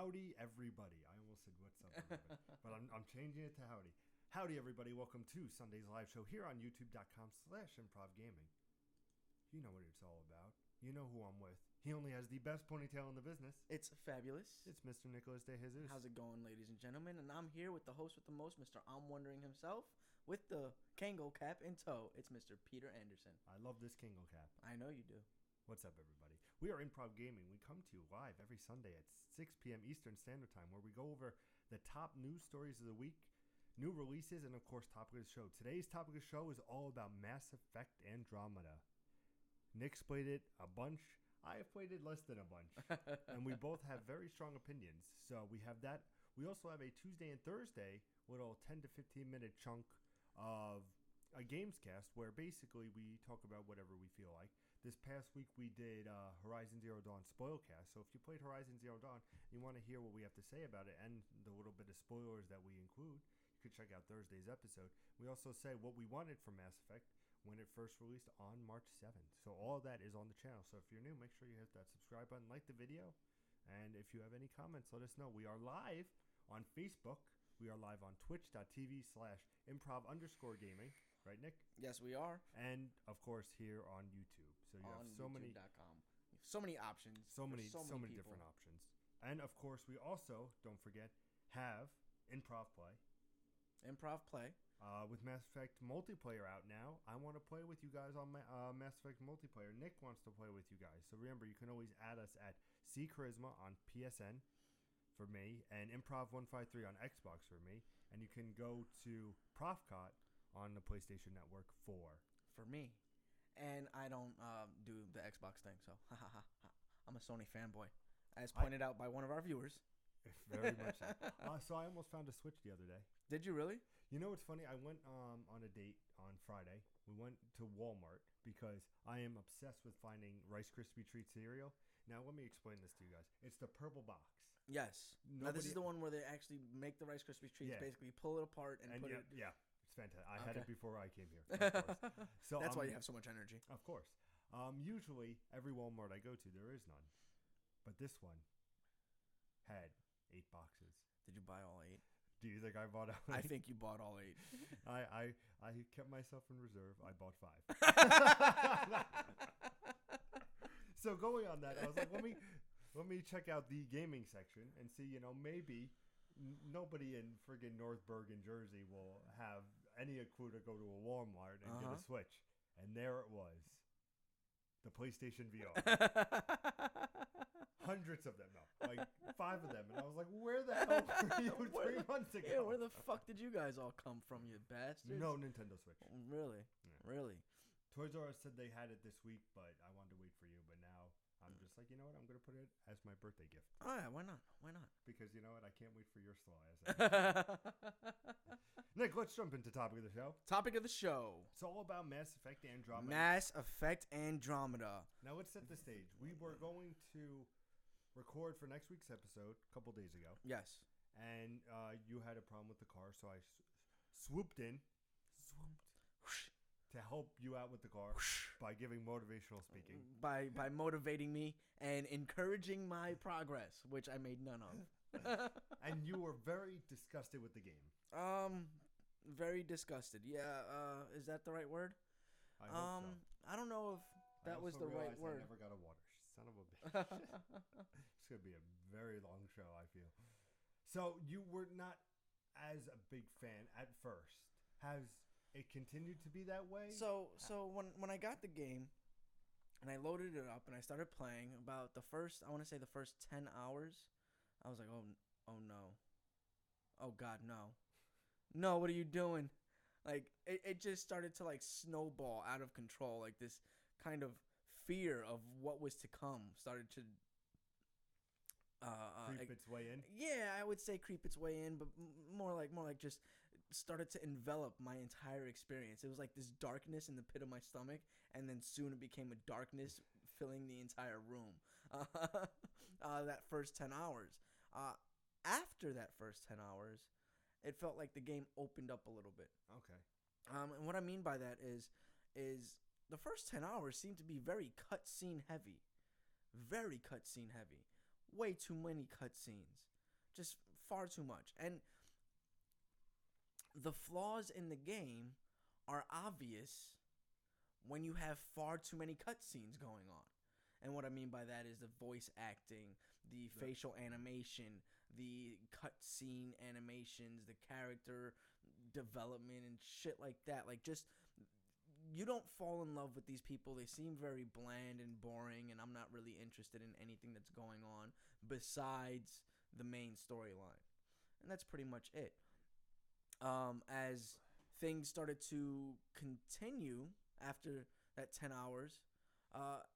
Howdy, everybody. I almost said what's up, everybody. But I'm changing it to howdy. Howdy, everybody. Welcome to Sunday's live show here on youtube.com/ImprovGaming. You know what it's all about. You know who I'm with. He only has the best ponytail in the business. It's fabulous. It's Mr. Nicholas De Jesus. How's it going, ladies and gentlemen? And I'm here with the host with the most, Mr. I'm Wondering himself, with the Kango cap in tow. It's Mr. Peter Anderson. I love this Kango cap. I know you do. What's up, everybody? We are Improv Gaming. We come to you live every Sunday at 6 p.m. Eastern Standard Time, where we go over the top news stories of the week, new releases, and, of course, topic of the show. Today's topic of the show is all about Mass Effect Andromeda. Nick's played it a bunch. I have played it less than a bunch. And we both have very strong opinions. So we have that. We also have a Tuesday and Thursday little 10 to 15 minute chunk of a Gamescast where basically we talk about whatever we feel like. This past week we did Horizon Zero Dawn Spoilcast. So if you played Horizon Zero Dawn and you want to hear what we have to say about it and the little bit of spoilers that we include, you could check out Thursday's episode. We also say what we wanted from Mass Effect when it first released on March 7th. So all of that is on the channel. So if you're new, make sure you hit that subscribe button, like the video. And if you have any comments, let us know. We are live on Facebook. We are live on twitch.tv/improv_gaming. Right, Nick? Yes, we are. And, of course, here on YouTube. So you have so many... So many options. So many different options. And, of course, we also, don't forget, have Improv Play. Improv Play. With Mass Effect multiplayer out now, I want to play with you guys on Mass Effect multiplayer. Nick wants to play with you guys. So remember, you can always add us at C Charisma on PSN for me and Improv153 on Xbox for me. And you can go to Profcot on the PlayStation Network for me. And I don't do the Xbox thing, so I'm a Sony fanboy, as pointed out by one of our viewers. Very much so. So I almost found a Switch the other day. Did you really? You know what's funny? I went on a date on Friday. We went to Walmart because I am obsessed with finding Rice Krispie Treat cereal. Now, let me explain this to you guys. It's the purple box. Yes. Now, this is the one where they actually make the Rice Krispie Treats, basically pull it apart and put it... Yeah, it's fantastic. I had it before I came here, of course. So, that's why you have so much energy. Of course. Usually, every Walmart I go to, there is none. But this one had 8 boxes. Did you buy all 8? Do you think I bought all 8? I think you bought all 8. I kept myself in reserve. I bought 5. So going on that, I was like, let me check out the gaming section and see, maybe nobody in friggin' North Bergen, Jersey will have any clue to go to a Walmart and get a Switch. And there it was. The PlayStation VR. Hundreds of them, no. Like 5 of them. And I was like, where the hell were you 3 months ago? Yeah, where the fuck did you guys all come from, you bastards? No Nintendo Switch. Really? Yeah. Really? Toys R Us said they had it this week, but I wanted to wait for you. But now I'm just like, you know what? I'm going to put it as my birthday gift. Oh, yeah, why not? Why not? Because you know what? I can't wait for your slow ass. Nick, let's jump into topic of the show. Topic of the show. It's all about Mass Effect Andromeda. Mass Effect Andromeda. Now, let's set the stage. We were going to record for next week's episode a couple days ago. Yes. And you had a problem with the car, so I swooped in. To help you out with the car by giving motivational speaking. By motivating me and encouraging my progress, which I made none of. And you were very disgusted with the game. Very disgusted. Yeah, is that the right word? I hope so. I don't know if that was the right word. I never got a water. Son of a bitch. It's going to be a very long show, I feel. So you were not as a big fan at first. Has it continued to be that way? So when I got the game and I loaded it up and I started playing, about the first 10 hours, I was like, oh no. Oh God, no. No, what are you doing? Like it just started to like snowball out of control. Like this kind of fear of what was to come started to creep its way in. Yeah, I would say creep its way in, but more like just started to envelop my entire experience. It was like this darkness in the pit of my stomach, and then soon it became a darkness filling the entire room. That first 10 hours. After that first 10 hours, it felt like the game opened up a little bit. Okay. And what I mean by that is the first 10 hours seemed to be very cutscene heavy. Very cutscene heavy. Way too many cutscenes. just far too much. And the flaws in the game are obvious when you have far too many cutscenes going on. And what I mean by that is the voice acting, the facial animation, the cutscene animations, the character development and shit like that. Like, just, you don't fall in love with these people. They seem very bland and boring, and I'm not really interested in anything that's going on besides the main storyline. And that's pretty much it. As things started to continue after that 10 hours,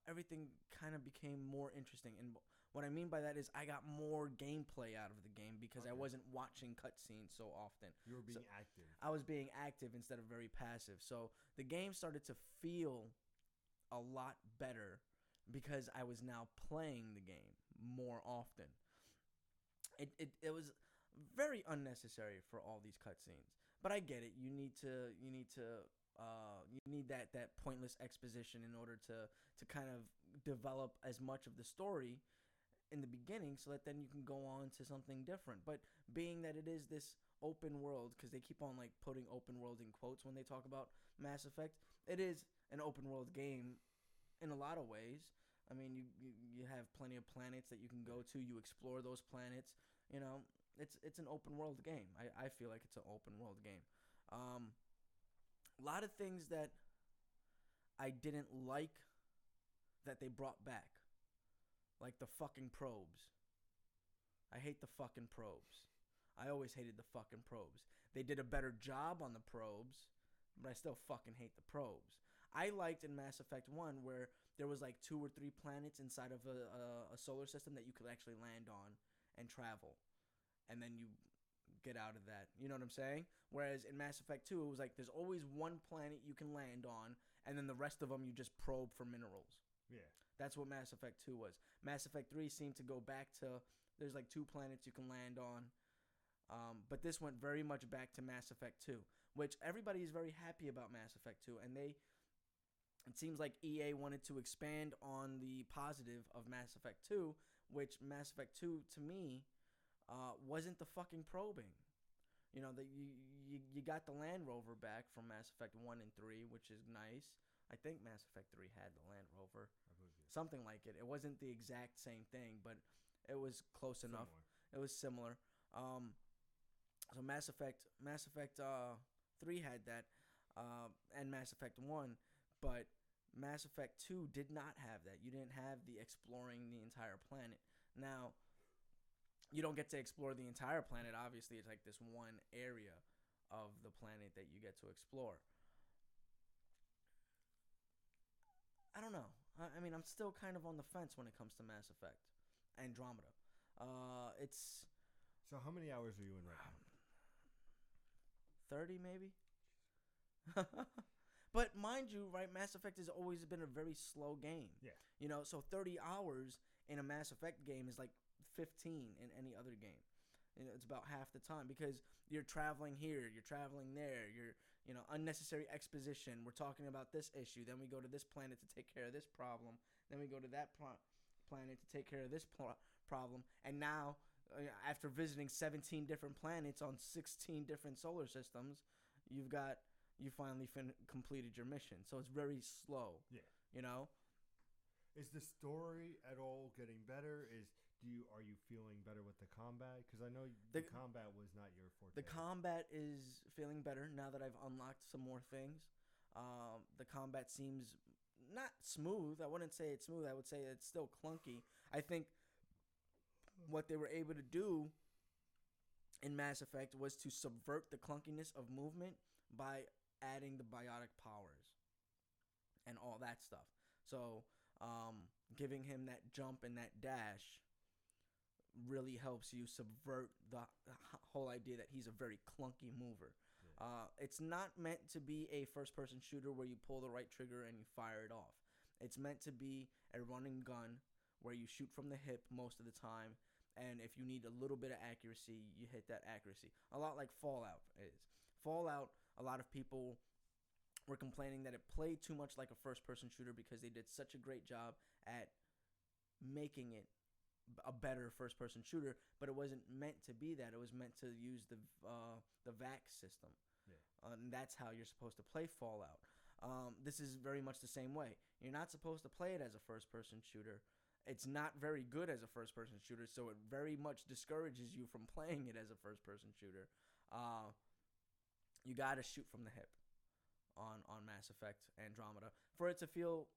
everything kind of became more interesting. And what I mean by that is I got more gameplay out of the game because I wasn't watching cutscenes so often. You were being active. I was being active instead of very passive. So the game started to feel a lot better because I was now playing the game more often. It was very unnecessary for all these cutscenes, but I get it. You need that pointless exposition in order to kind of develop as much of the story in the beginning, so that then you can go on to something different. But being that it is this open world, because they keep on like putting open world in quotes when they talk about Mass Effect, it is an open world game in a lot of ways. I mean, you have plenty of planets that you can go to. You explore those planets. You know, it's an open world game. I feel like it's an open world game. A lot of things that I didn't like that they brought back, like the fucking probes. I hate the fucking probes. I always hated the fucking probes. They did a better job on the probes, but I still fucking hate the probes. I liked in Mass Effect 1 where there was like 2 or 3 planets inside of a solar system that you could actually land on and travel. And then you get out of that. You know what I'm saying? Whereas in Mass Effect 2, it was like there's always one planet you can land on, and then the rest of them you just probe for minerals. Yeah. That's what Mass Effect 2 was. Mass Effect 3 seemed to go back to, there's like 2 planets you can land on. But this went very much back to Mass Effect 2, which everybody is very happy about Mass Effect 2. And it seems like EA wanted to expand on the positive of Mass Effect 2, which Mass Effect 2, to me, wasn't the fucking probing. You know, that you got the Land Rover back from Mass Effect 1 and 3, which is nice. I think Mass Effect 3 had the Land Rover. Something like it. It wasn't the exact same thing, but it was close enough. It was similar. So Mass Effect 3 had that, and Mass Effect 1, but Mass Effect 2 did not have that. You didn't have the exploring the entire planet. Now, you don't get to explore the entire planet. Obviously, it's like this one area of the planet that you get to explore. I don't know. I mean, I'm still kind of on the fence when it comes to Mass Effect Andromeda. It's... So how many hours are you in right now? 30 maybe? But mind you, right, Mass Effect has always been a very slow game. Yeah. You know, so 30 hours in a Mass Effect game is like 15 in any other game. You know, it's about half the time because you're traveling here, you're traveling there, you're, you know, unnecessary exposition. We're talking about this issue, then we go to this planet to take care of this problem, then we go to that planet to take care of this problem, and now, after visiting 17 different planets on 16 different solar systems, you finally completed your mission. So it's very slow. Yeah. You know? Is the story at all getting better? Are you feeling better with the combat? Because I know the combat was not your forte. The combat is feeling better now that I've unlocked some more things. The combat seems not smooth. I wouldn't say it's smooth. I would say it's still clunky. I think what they were able to do in Mass Effect was to subvert the clunkiness of movement by adding the biotic powers and all that stuff. So giving him that jump and that dash really helps you subvert the whole idea that he's a very clunky mover. Yeah. It's not meant to be a first-person shooter where you pull the right trigger and you fire it off. It's meant to be a running gun where you shoot from the hip most of the time, and if you need a little bit of accuracy, you hit that accuracy. A lot like Fallout is. Fallout, a lot of people were complaining that it played too much like a first-person shooter because they did such a great job at making it a better first-person shooter, but it wasn't meant to be that. It was meant to use the VAX system, and that's how you're supposed to play Fallout. This is very much the same way. You're not supposed to play it as a first-person shooter. It's not very good as a first-person shooter, so it very much discourages you from playing it as a first-person shooter. You gotta shoot from the hip on Mass Effect Andromeda for it to feel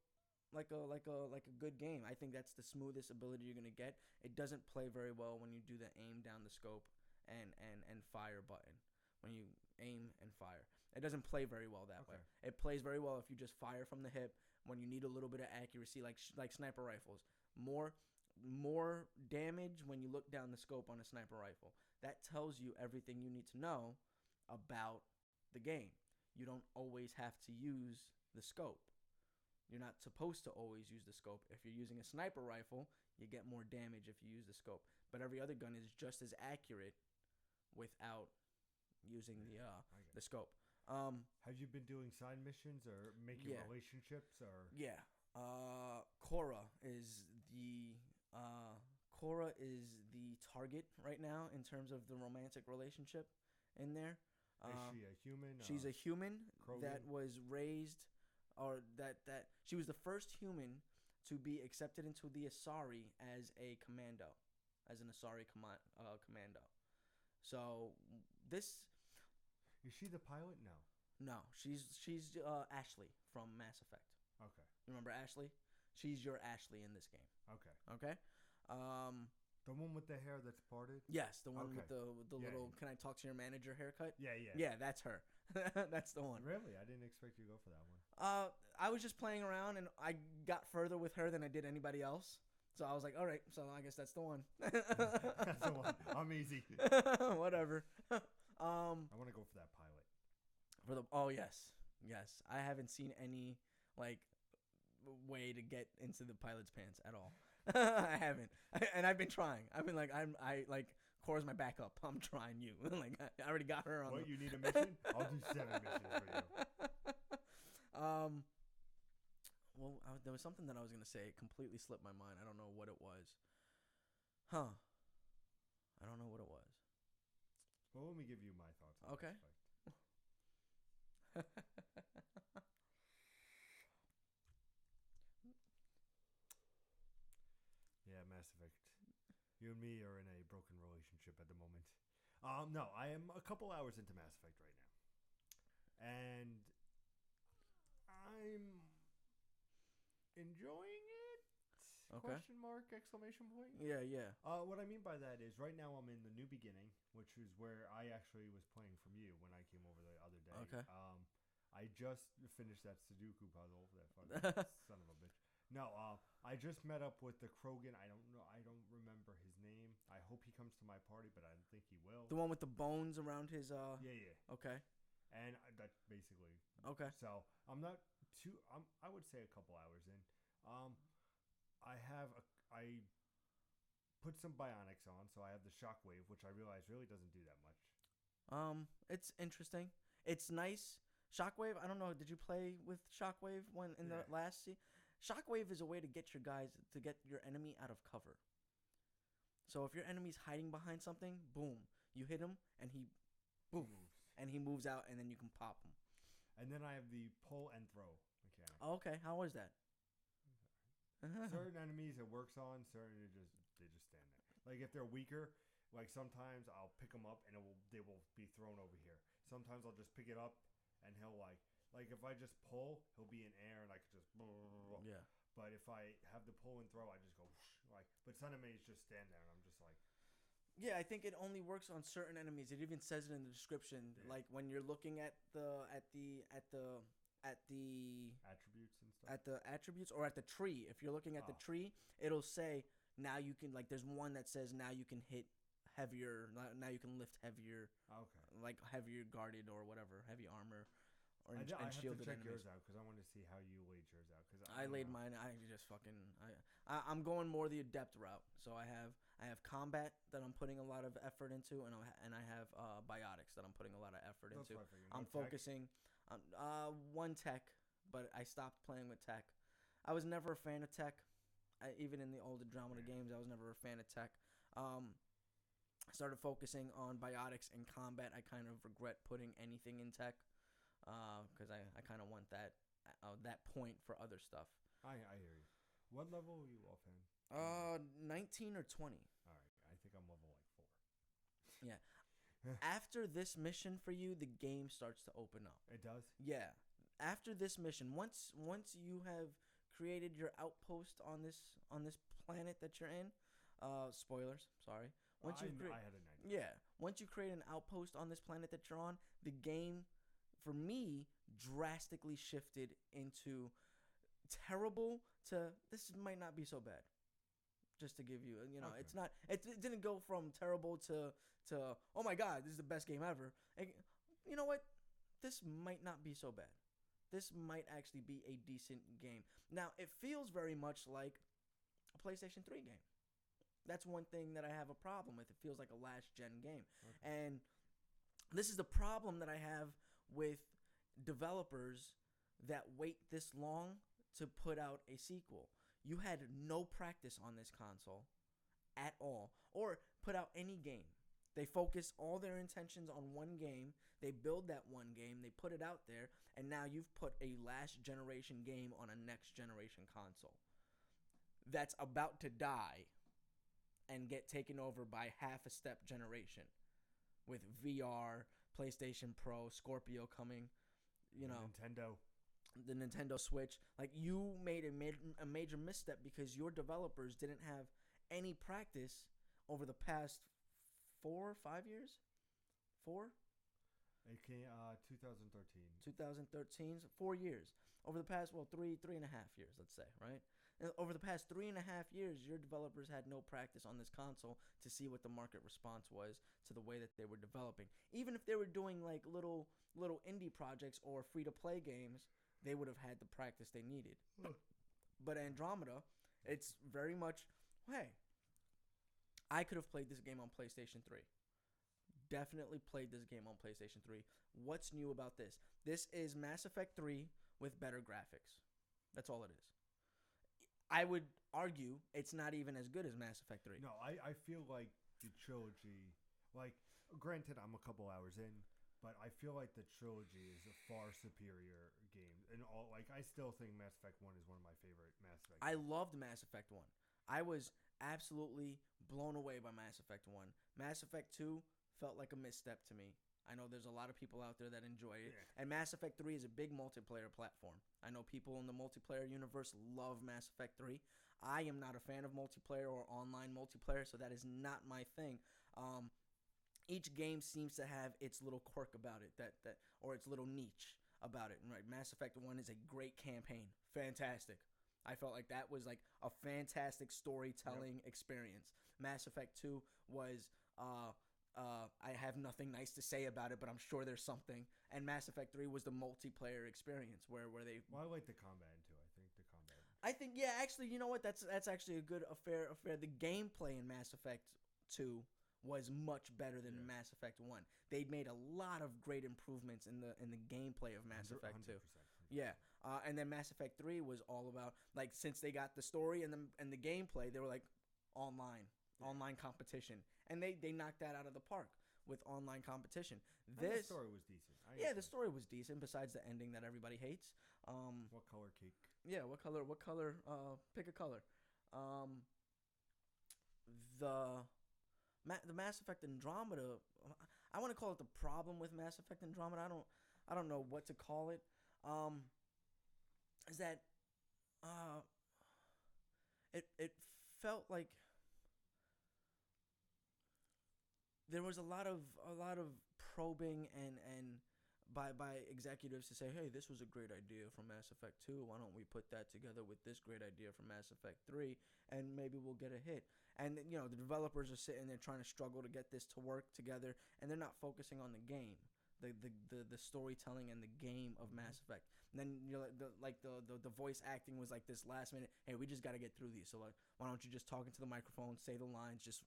like a good game. I think that's the smoothest ability you're gonna get. It doesn't play very well when you do the aim down the scope and fire button. When you aim and fire, it doesn't play very well that way. It plays very well if you just fire from the hip when you need a little bit of accuracy, like sniper rifles. More damage when you look down the scope on a sniper rifle. That tells you everything you need to know about the game. You don't always have to use the scope. You're not supposed to always use the scope. If you're using a sniper rifle, you get more damage if you use the scope. But every other gun is just as accurate without using the scope. Have you been doing side missions or making relationships or? Yeah. Cora is the target right now in terms of the romantic relationship in there. Is she a human? She's a human Krogan? that was raised, or that she was the first human to be accepted into the Asari as a commando, as an Asari commando. So this. Is she the pilot? No. No, she's Ashley from Mass Effect. Okay. You remember Ashley? She's your Ashley in this game. Okay. Okay. The one with the hair that's parted? Yes, the one with the Yeah, little "Can I talk to your manager" haircut? Yeah. Yeah, that's her. That's the one. Really? I didn't expect you to go for that one. I was just playing around and I got further with her than I did anybody else. So I was like, all right, so I guess that's the one. That's the one. I'm easy. Whatever. I want to go for that pilot. Yes. I haven't seen any way to get into the pilot's pants at all. I haven't, and I've been trying. I've been Cora's my backup. I'm trying you. I already got her on. What, you need a mission? I'll do 7 missions for you. There was something that I was gonna say. It completely slipped my mind. I don't know what it was. I don't know what it was. Well, let me give you my thoughts on Okay. Mass Effect. Yeah, Mass Effect. You and me are in a broken relationship at the moment. No, I am a couple hours into Mass Effect right now. And I'm enjoying it? Okay. Question mark, exclamation point? Yeah. What I mean by that is right now I'm in the new beginning, which is where I actually was playing from you when I came over the other day. Okay. I just finished that Sudoku puzzle. That fucking son of a bitch. No, I just met up with the Krogan. I don't know. I don't remember his name. I hope he comes to my party, but I don't think he will. The one with the bones around his. Yeah. Okay. And that's basically. Okay. So I'm not too. I would say a couple hours in. I put some bionics on, so I have the shockwave, which I realize really doesn't do that much. It's interesting. It's nice. Shockwave. I don't know. Did you play with Shockwave in the last season? Shockwave is a way to get your enemy out of cover. So if your enemy's hiding behind something, boom, you hit him and he moves out, and then you can pop him. And then I have the pull and throw mechanic. Oh, okay. How was that? Certain enemies it works on, certain they just stand there. Like if they're weaker, like sometimes I'll pick them up and they will be thrown over here. Sometimes I'll just pick it up and he'll like if I just pull, he'll be in air and I could just Yeah. But if I have the pull and throw, I just go but some enemies just stand there and I'm just like. Yeah, I think it only works on certain enemies. It even says it in the description, like when you're looking at the attributes and stuff. At the attributes or at the tree. If you're looking at the tree, it'll say now you can there's one that says now you can hit heavier. Now you can lift heavier. Okay. Like heavier guarded or whatever, heavy armor. I have to shielded check enemies. yours out because I want to see how you laid yours out. Cause I laid mine. I just fucking. I'm going more the adept route. So I have combat that I'm putting a lot of effort into, and I have biotics that I'm putting a lot of effort into. I'm focusing on one tech, but I stopped playing with tech. I was never a fan of tech. even in the older Andromeda games, I was never a fan of tech. I started focusing on biotics and combat. I kind of regret putting anything in tech because I kind of want that point for other stuff. I hear you. What level are you offhand? 19 or 20. All right, I think I'm level like 4. Yeah. After this mission for you, the game starts to open up. It does? Yeah. After this mission, once you have created your outpost on this planet that you're in, spoilers, sorry. Once I had an idea. Yeah. Once you create an outpost on this planet that you're on, the game for me drastically shifted into terrible to this might not be so bad. Just to give you, Okay. it's not. It didn't go from terrible to oh my god, this is the best game ever. You know what? This might not be so bad. This might actually be a decent game. Now it feels very much like a PlayStation 3 game. That's one thing that I have a problem with. It feels like a last gen game, and this is the problem that I have with developers that wait this long to put out a sequel. You had no practice on this console at all, or put out any game. They focus all their intentions on one game. They build that one game. They put it out there, and now you've put a last generation game on a next generation console that's about to die and get taken over by half a step generation with VR, PlayStation Pro, Scorpio coming, Nintendo. the Nintendo Switch. Like, you made a major misstep because your developers didn't have any practice over the past 4 or 5 years. 4? It came 2013. 2013, 4 years. Over the past, three and a half years, let's say, right? And over the past 3.5 years, your developers had no practice on this console to see what the market response was to the way that they were developing. Even if they were doing like little indie projects or free-to-play games, they would have had the practice they needed. But Andromeda, it's very much, hey, I could have played this game on PlayStation 3. Definitely played this game on PlayStation 3. What's new about this? This is Mass Effect 3 with better graphics. That's all it is. I would argue it's not even as good as Mass Effect 3. No, I feel like the trilogy, like, granted, I'm a couple hours in, but I feel like the trilogy is a far superior game. And I still think Mass Effect 1 is one of my favorite Mass Effect I games. loved Mass Effect 1. I was absolutely blown away by Mass Effect 1. Mass Effect 2 felt like a misstep to me. I know there's a lot of people out there that enjoy it. Yeah. And Mass Effect 3 is a big multiplayer platform. I know people in the multiplayer universe love Mass Effect 3. I am not a fan of multiplayer or online multiplayer, so that is not my thing. Each game seems to have its little quirk about it, or its little niche about it. Right, Mass Effect 1 is a great campaign. Fantastic. I felt like that was like a fantastic storytelling experience. Mass Effect 2 was I have nothing nice to say about it, but I'm sure there's something. And Mass Effect 3 was the multiplayer experience where they. Well, I like the combat too. I think actually, you know what? That's actually a fair. The gameplay in Mass Effect 2 was much better than Mass Effect 1. They made a lot of great improvements in the gameplay of Mass Effect 2. 100%. Yeah. And then Mass Effect 3 was all about, like, since they got the story and the gameplay, they were like online competition. And they knocked that out of the park with online competition. The story was decent. The story was decent besides the ending that everybody hates. What color cake? Yeah, what color? Pick a color. The Mass Effect Andromeda, I want to call it the problem with Mass Effect Andromeda. I don't know what to call it. Is that it felt like there was a lot of probing and by executives to say, hey, this was a great idea from Mass Effect 2. Why don't we put that together with this great idea from Mass Effect 3, and maybe we'll get a hit. And the developers are sitting there trying to struggle to get this to work together, and they're not focusing on the game, the storytelling and the game of Mass Effect. And then the voice acting was like this last minute. Hey, we just got to get through these. So like, why don't you just talk into the microphone, say the lines, just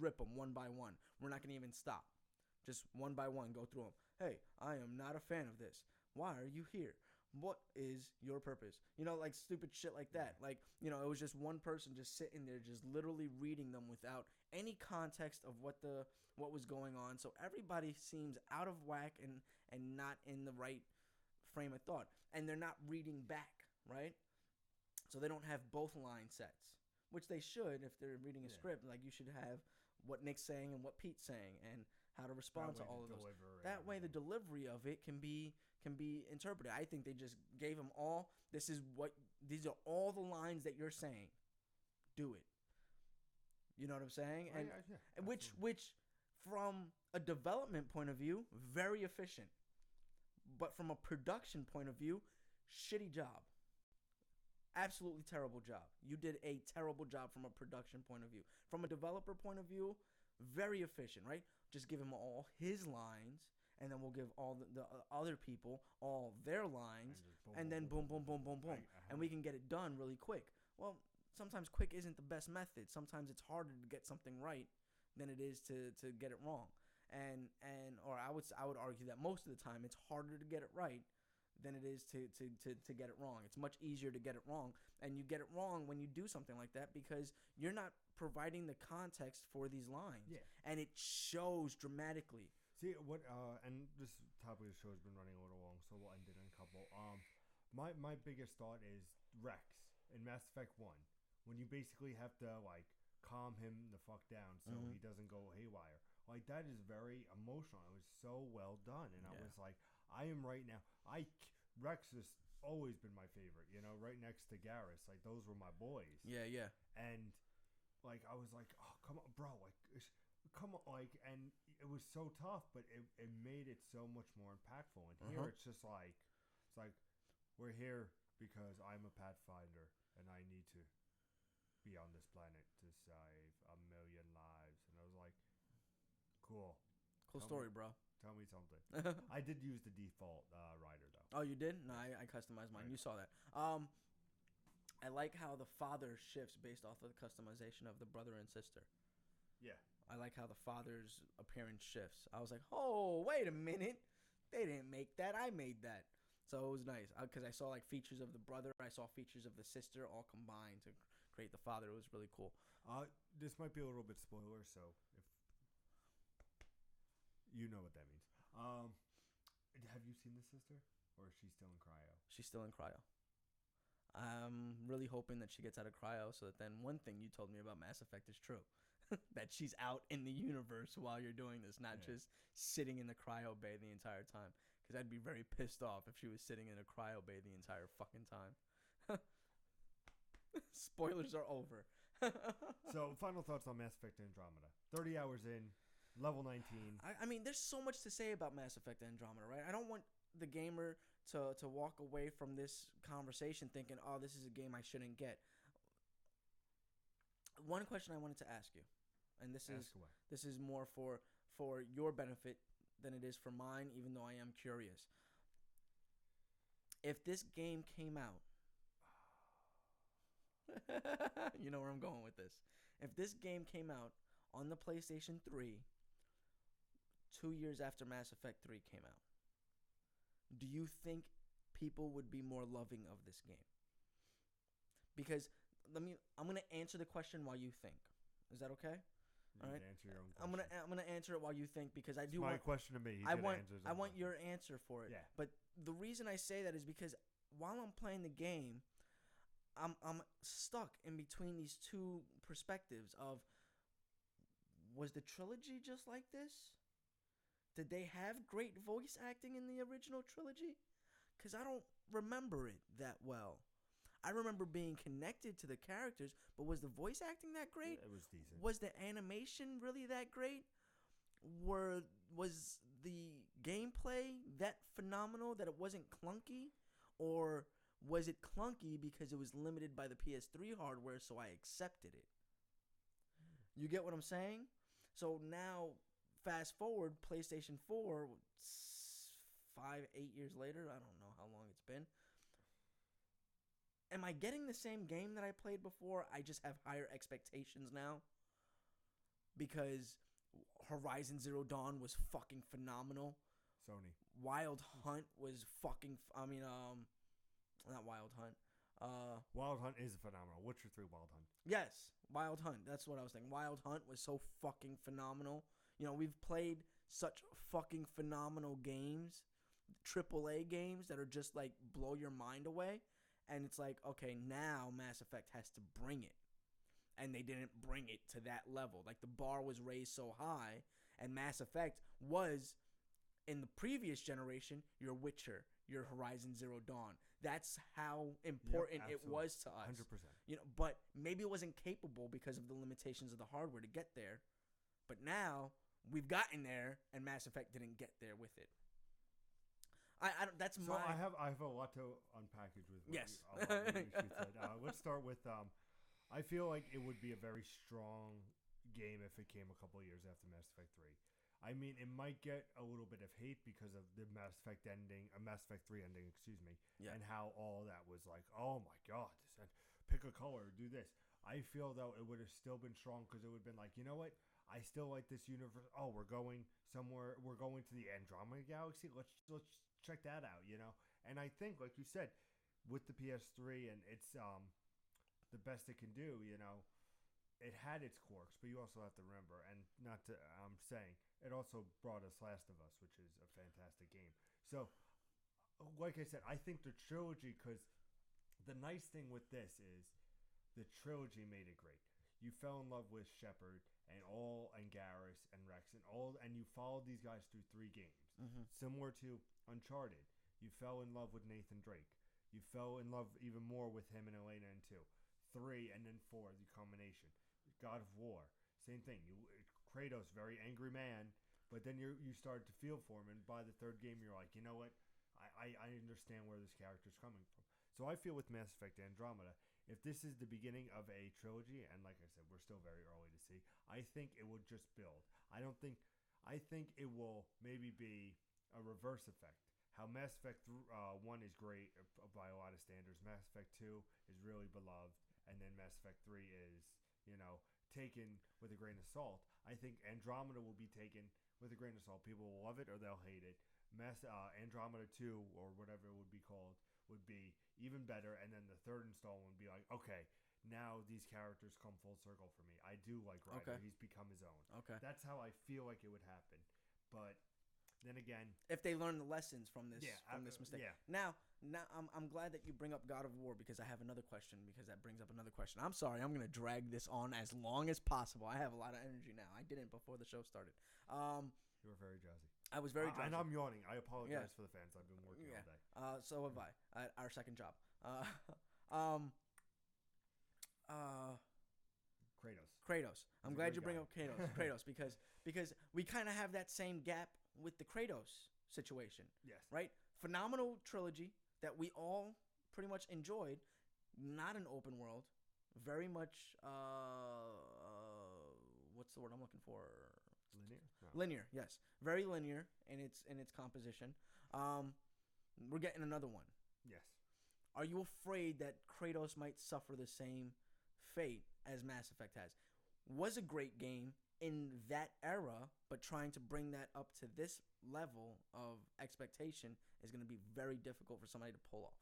rip them one by one. We're not gonna even stop. Just one by one, go through them. Hey, I am not a fan of this. Why are you here? what is your purpose? You know, like stupid shit like that. Like, you know, it was just one person just sitting there just literally reading them without any context of what was going on. So everybody seems out of whack and not in the right frame of thought. And they're not reading back, right? So they don't have both line sets, which they should if they're reading a script. Like, you should have what Nick's saying and what Pete's saying and how to respond to all of those. That way the delivery of it can be interpreted. I think they just gave them all. These are all the lines that you're saying. Do it. You know what I'm saying? And which from a development point of view, very efficient. But from a production point of view, shitty job. Absolutely terrible job. You did a terrible job from a production point of view. From a developer point of view, very efficient, right? Just give him all his lines, and then we'll give all the other people all their lines, and then boom, boom, boom, boom, boom. And we can get it done really quick. Well, sometimes quick isn't the best method. Sometimes it's harder to get something right than it is to get it wrong. Or I would argue that most of the time it's harder to get it right than it is to get it wrong. It's much easier to get it wrong. And you get it wrong when you do something like that because you're not providing the context for these lines. Yeah. And it shows dramatically. See, and this topic of the show has been running a little long, so we'll end it in a couple. My biggest thought is Rex in Mass Effect 1, when you basically have to, like, calm him the fuck down so he doesn't go haywire. Like, that is very emotional. It was so well done. And I was like, I am right now. Rex has always been my favorite, you know, right next to Garrus. Like, those were my boys. Yeah, yeah. And, like, I was like, oh, come on, bro. Like, come on. Like, and it was so tough, but it made it so much more impactful. And here it's just like, we're here because I'm a Pathfinder and I need to be on this planet to save 1,000,000 lives. And I was like, cool. Cool story, bro. Tell me something. I did use the default rider, though. Oh, you did? No, I customized mine. Right. You saw that. I like how the father shifts based off of the customization of the brother and sister. Yeah. I like how the father's appearance shifts. I was like, oh, wait a minute. They didn't make that. I made that. So it was nice because I saw like features of the brother. I saw features of the sister all combined to create the father. It was really cool. This might be a little bit spoiler, so if you know what that means. Have you seen the sister, or is she still in cryo? She's still in cryo. I'm really hoping that she gets out of cryo so that then one thing you told me about Mass Effect is true. That she's out in the universe while you're doing this, not just sitting in the cryo bay the entire time. Because I'd be very pissed off if she was sitting in a cryo bay the entire fucking time. Spoilers are over. So, final thoughts on Mass Effect Andromeda. 30 hours in. Level 19. I mean, there's so much to say about Mass Effect Andromeda, right? I don't want the gamer to walk away from this conversation thinking, oh, this is a game I shouldn't get. One question I wanted to ask you, and this is more for your benefit than it is for mine, even though I am curious. If this game came out, you know where I'm going with this. If this game came out on the PlayStation 3 2 years after Mass Effect 3 came out, do you think people would be more loving of this game? Because I'm gonna answer the question while you think. Is that okay? All right. Answer your own question. I'm gonna answer it while you think because I do. It's my question to me. I want your answer for it. Yeah. But the reason I say that is because while I'm playing the game, I'm stuck in between these two perspectives of, was the trilogy just like this? Did they have great voice acting in the original trilogy? Because I don't remember it that well. I remember being connected to the characters, but was the voice acting that great? It was decent. Was the animation really that great? Was the gameplay that phenomenal that it wasn't clunky? Or was it clunky because it was limited by the PS3 hardware, so I accepted it? You get what I'm saying? So now, fast forward, PlayStation 4, 5-8 years later, I don't know how long it's been. Am I getting the same game that I played before? I just have higher expectations now. Because Horizon Zero Dawn was fucking phenomenal. Sony. Wild Hunt was fucking... not Wild Hunt. Wild Hunt is phenomenal. Witcher 3 Wild Hunt. Yes, Wild Hunt. That's what I was thinking. Wild Hunt was so fucking phenomenal. You know, we've played such fucking phenomenal games, AAA games that are just like blow your mind away. And it's like, okay, now Mass Effect has to bring it. And they didn't bring it to that level. Like the bar was raised so high, and Mass Effect was in the previous generation your Witcher, your Horizon Zero Dawn. That's how important it was to us. 100%. You know, but maybe it wasn't capable because of the limitations of the hardware to get there. But now we've gotten there, and Mass Effect didn't get there with it. I don't. That's So my. I have a lot to unpackage with. Yes. A lot of what you said. Let's start with. I feel like it would be a very strong game if it came a couple of years after Mass Effect 3. I mean, it might get a little bit of hate because of the Mass Effect ending, Mass Effect 3 ending, excuse me, Yeah. and how all that was like, oh my god, pick a color, do this. I feel though it would have still been strong because it would have been like, you know what? I still like this universe. Oh, we're going somewhere. We're going to the Andromeda Galaxy. Let's check that out, you know. And I think, like you said, with the PS3 and it's the best it can do, you know, it had its quirks, but you also have to remember, and not to, I'm saying, it also brought us Last of Us, which is a fantastic game. So, like I said, I think the trilogy, because the nice thing with this is the trilogy made it great. You fell in love with Shepard and Garrus and Rex and you followed these guys through 3 games, similar to Uncharted. You fell in love with Nathan Drake. You fell in love even more with him and Elena in 2. 3 and then 4, the combination. God of War, same thing. Kratos, very angry man, but then you started to feel for him, and by the 3rd game, you're like, you know what? I understand where this character's coming from. So I feel with Mass Effect Andromeda, if this is the beginning of a trilogy, and like I said, we're still very early to see, I think it will just build. I think it will maybe be a reverse effect. How Mass Effect 1 is great by a lot of standards. Mass Effect 2 is really beloved. And then Mass Effect 3 is, you know, taken with a grain of salt. I think Andromeda will be taken with a grain of salt. People will love it or they'll hate it. Andromeda 2, or whatever it would be called, would be even better. And then the 3rd installment would be like, okay, now these characters come full circle for me. I do like Ryder. Okay. He's become his own. Okay. That's how I feel like it would happen. But then again, if they learn the lessons from this mistake. Yeah. Now I'm glad that you bring up God of War because I have another question because that brings up another question. I'm sorry, I'm gonna drag this on as long as possible. I have a lot of energy now. I didn't before the show started. You were very drowsy. I was very drowsy. And I'm yawning. I apologize for the fans. I've been working all day. So have I. Our second job. Kratos. I'm glad you bring up Kratos because we kind of have that same gap with the Kratos situation. Yes. Right? Phenomenal trilogy that we all pretty much enjoyed. Not an open world. Very much what's the word I'm looking for? Linear? No. Linear, yes. Very linear in its composition. We're getting another one. Yes. Are you afraid that Kratos might suffer the same fate as Mass Effect has? Was a great game in that era, but trying to bring that up to this level of expectation is going to be very difficult for somebody to pull off.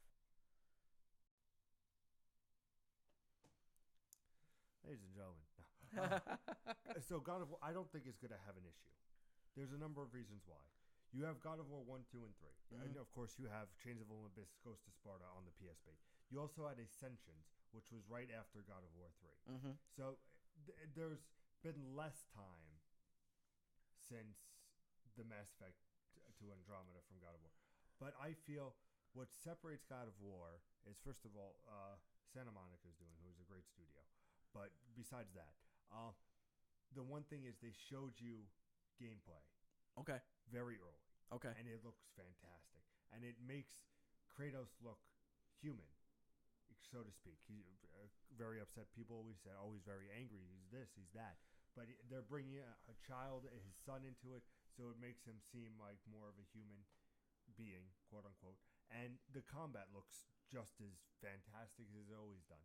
Ladies and gentlemen. So God of War, I don't think it's going to have an issue. There's a number of reasons why. You have God of War 1, 2, and 3. Mm-hmm. And of course, you have Chains of Olympus, Ghost of Sparta on the PSP. You also had Ascensions, which was right after God of War 3. Mm-hmm. So there's been less time since the Mass Effect to Andromeda from God of War. But I feel what separates God of War is, first of all, Santa Monica is doing, who's a great studio. But besides that, the one thing is they showed you gameplay. Okay. Very early. Okay. And it looks fantastic. And it makes Kratos look human, so to speak. He's very upset. People always say, oh, he's very angry. He's this, he's that. But they're bringing a child, his son into it, so it makes him seem like more of a human being, quote unquote. And the combat looks just as fantastic as it's always done.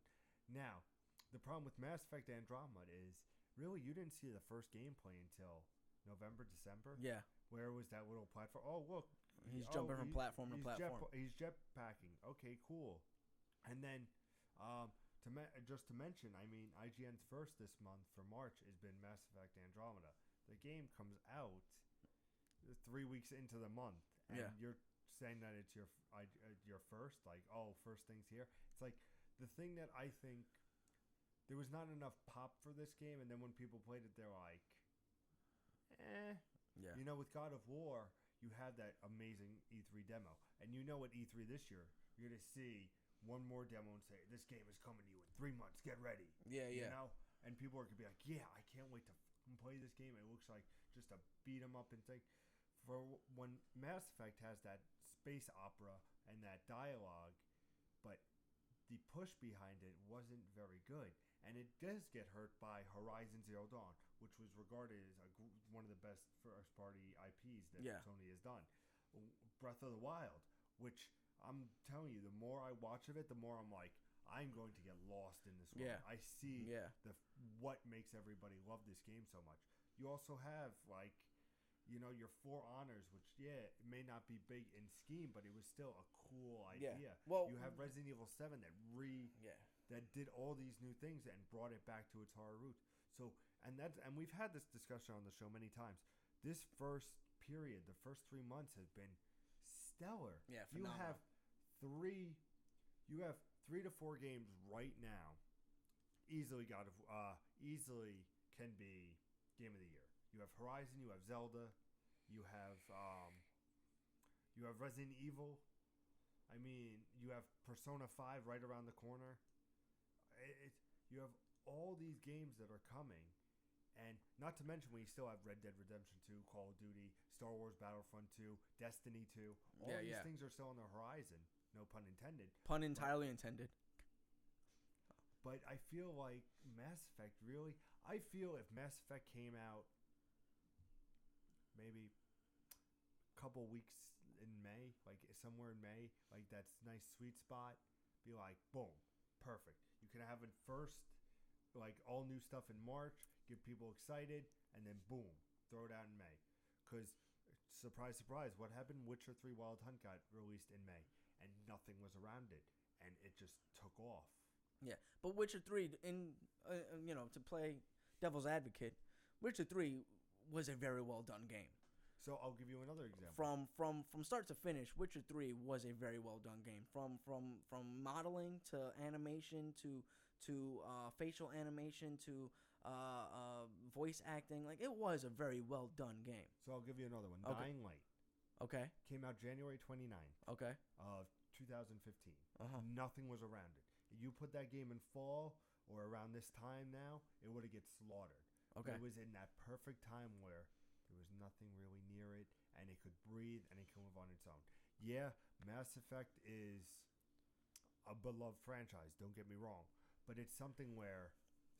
Now, the problem with Mass Effect Andromeda is, really, you didn't see the first gameplay until November, December? Yeah. Where was that little platform? Oh, look, He's jumping from platform to platform. He's jetpacking. Okay, cool. And then, just to mention, I mean, IGN's first this month for March has been Mass Effect Andromeda. The game comes out 3 weeks into the month, and you're saying that it's your first, like, first things here. It's like the thing that I think there was not enough pop for this game, and then when people played it, they're like, eh. Yeah. You know, with God of War, you had that amazing E3 demo, and you know at E3 this year, you're gonna see one more demo and say, this game is coming to you in 3 months. Get ready. Yeah, yeah. You know, and people are gonna be like, yeah, I can't wait to play this game. It looks like just a beat 'em up and thing. For when Mass Effect has that space opera and that dialogue, but the push behind it wasn't very good, and it does get hurt by Horizon Zero Dawn, which was regarded as one of the best first-party IPs that Sony has done. Breath of the Wild, which I'm telling you, the more I watch of it, the more I'm like, I'm going to get lost in this world. Yeah. I see what makes everybody love this game so much. You also have, like, you know, your For Honors, which, it may not be big in scheme, but it was still a cool idea. Yeah. Well, you have Resident Evil 7 that did all these new things and brought it back to its horror roots. So, and we've had this discussion on the show many times. This first period, the first 3 months, has been stellar. Yeah, phenomenal. You have 3 to 4 games right now. Easily can be Game of the Year. You have Horizon, you have Zelda, you have Resident Evil. I mean, you have Persona 5 right around the corner. You have all these games that are coming, and not to mention we still have Red Dead Redemption 2, Call of Duty, Star Wars Battlefront 2, Destiny 2. All these things are still on the horizon. No pun intended. Pun entirely intended. But I feel like Mass Effect really... I feel if Mass Effect came out maybe a couple weeks in May, like somewhere in May, like that's nice sweet spot, be like, boom, perfect. You can have it first, like all new stuff in March, get people excited, and then boom, throw it out in May. Because, surprise, surprise, what happened? Witcher 3 Wild Hunt got released in May, and nothing was around it, and it just took off. Yeah, but Witcher 3, to play devil's advocate, Witcher 3 was a very well done game. So I'll give you another example. From start to finish, Witcher 3 was a very well done game. From modeling to animation to facial animation to voice acting, like it was a very well done game. So I'll give you another one. Okay. Dying Light. Okay. Came out January 29th. Okay. Of 2015. Nothing was around it. You put that game in fall or around this time now, it would have get slaughtered. Okay. But it was in that perfect time where there was nothing really near it, and it could breathe, and it could move on its own. Yeah, Mass Effect is a beloved franchise, don't get me wrong, but it's something where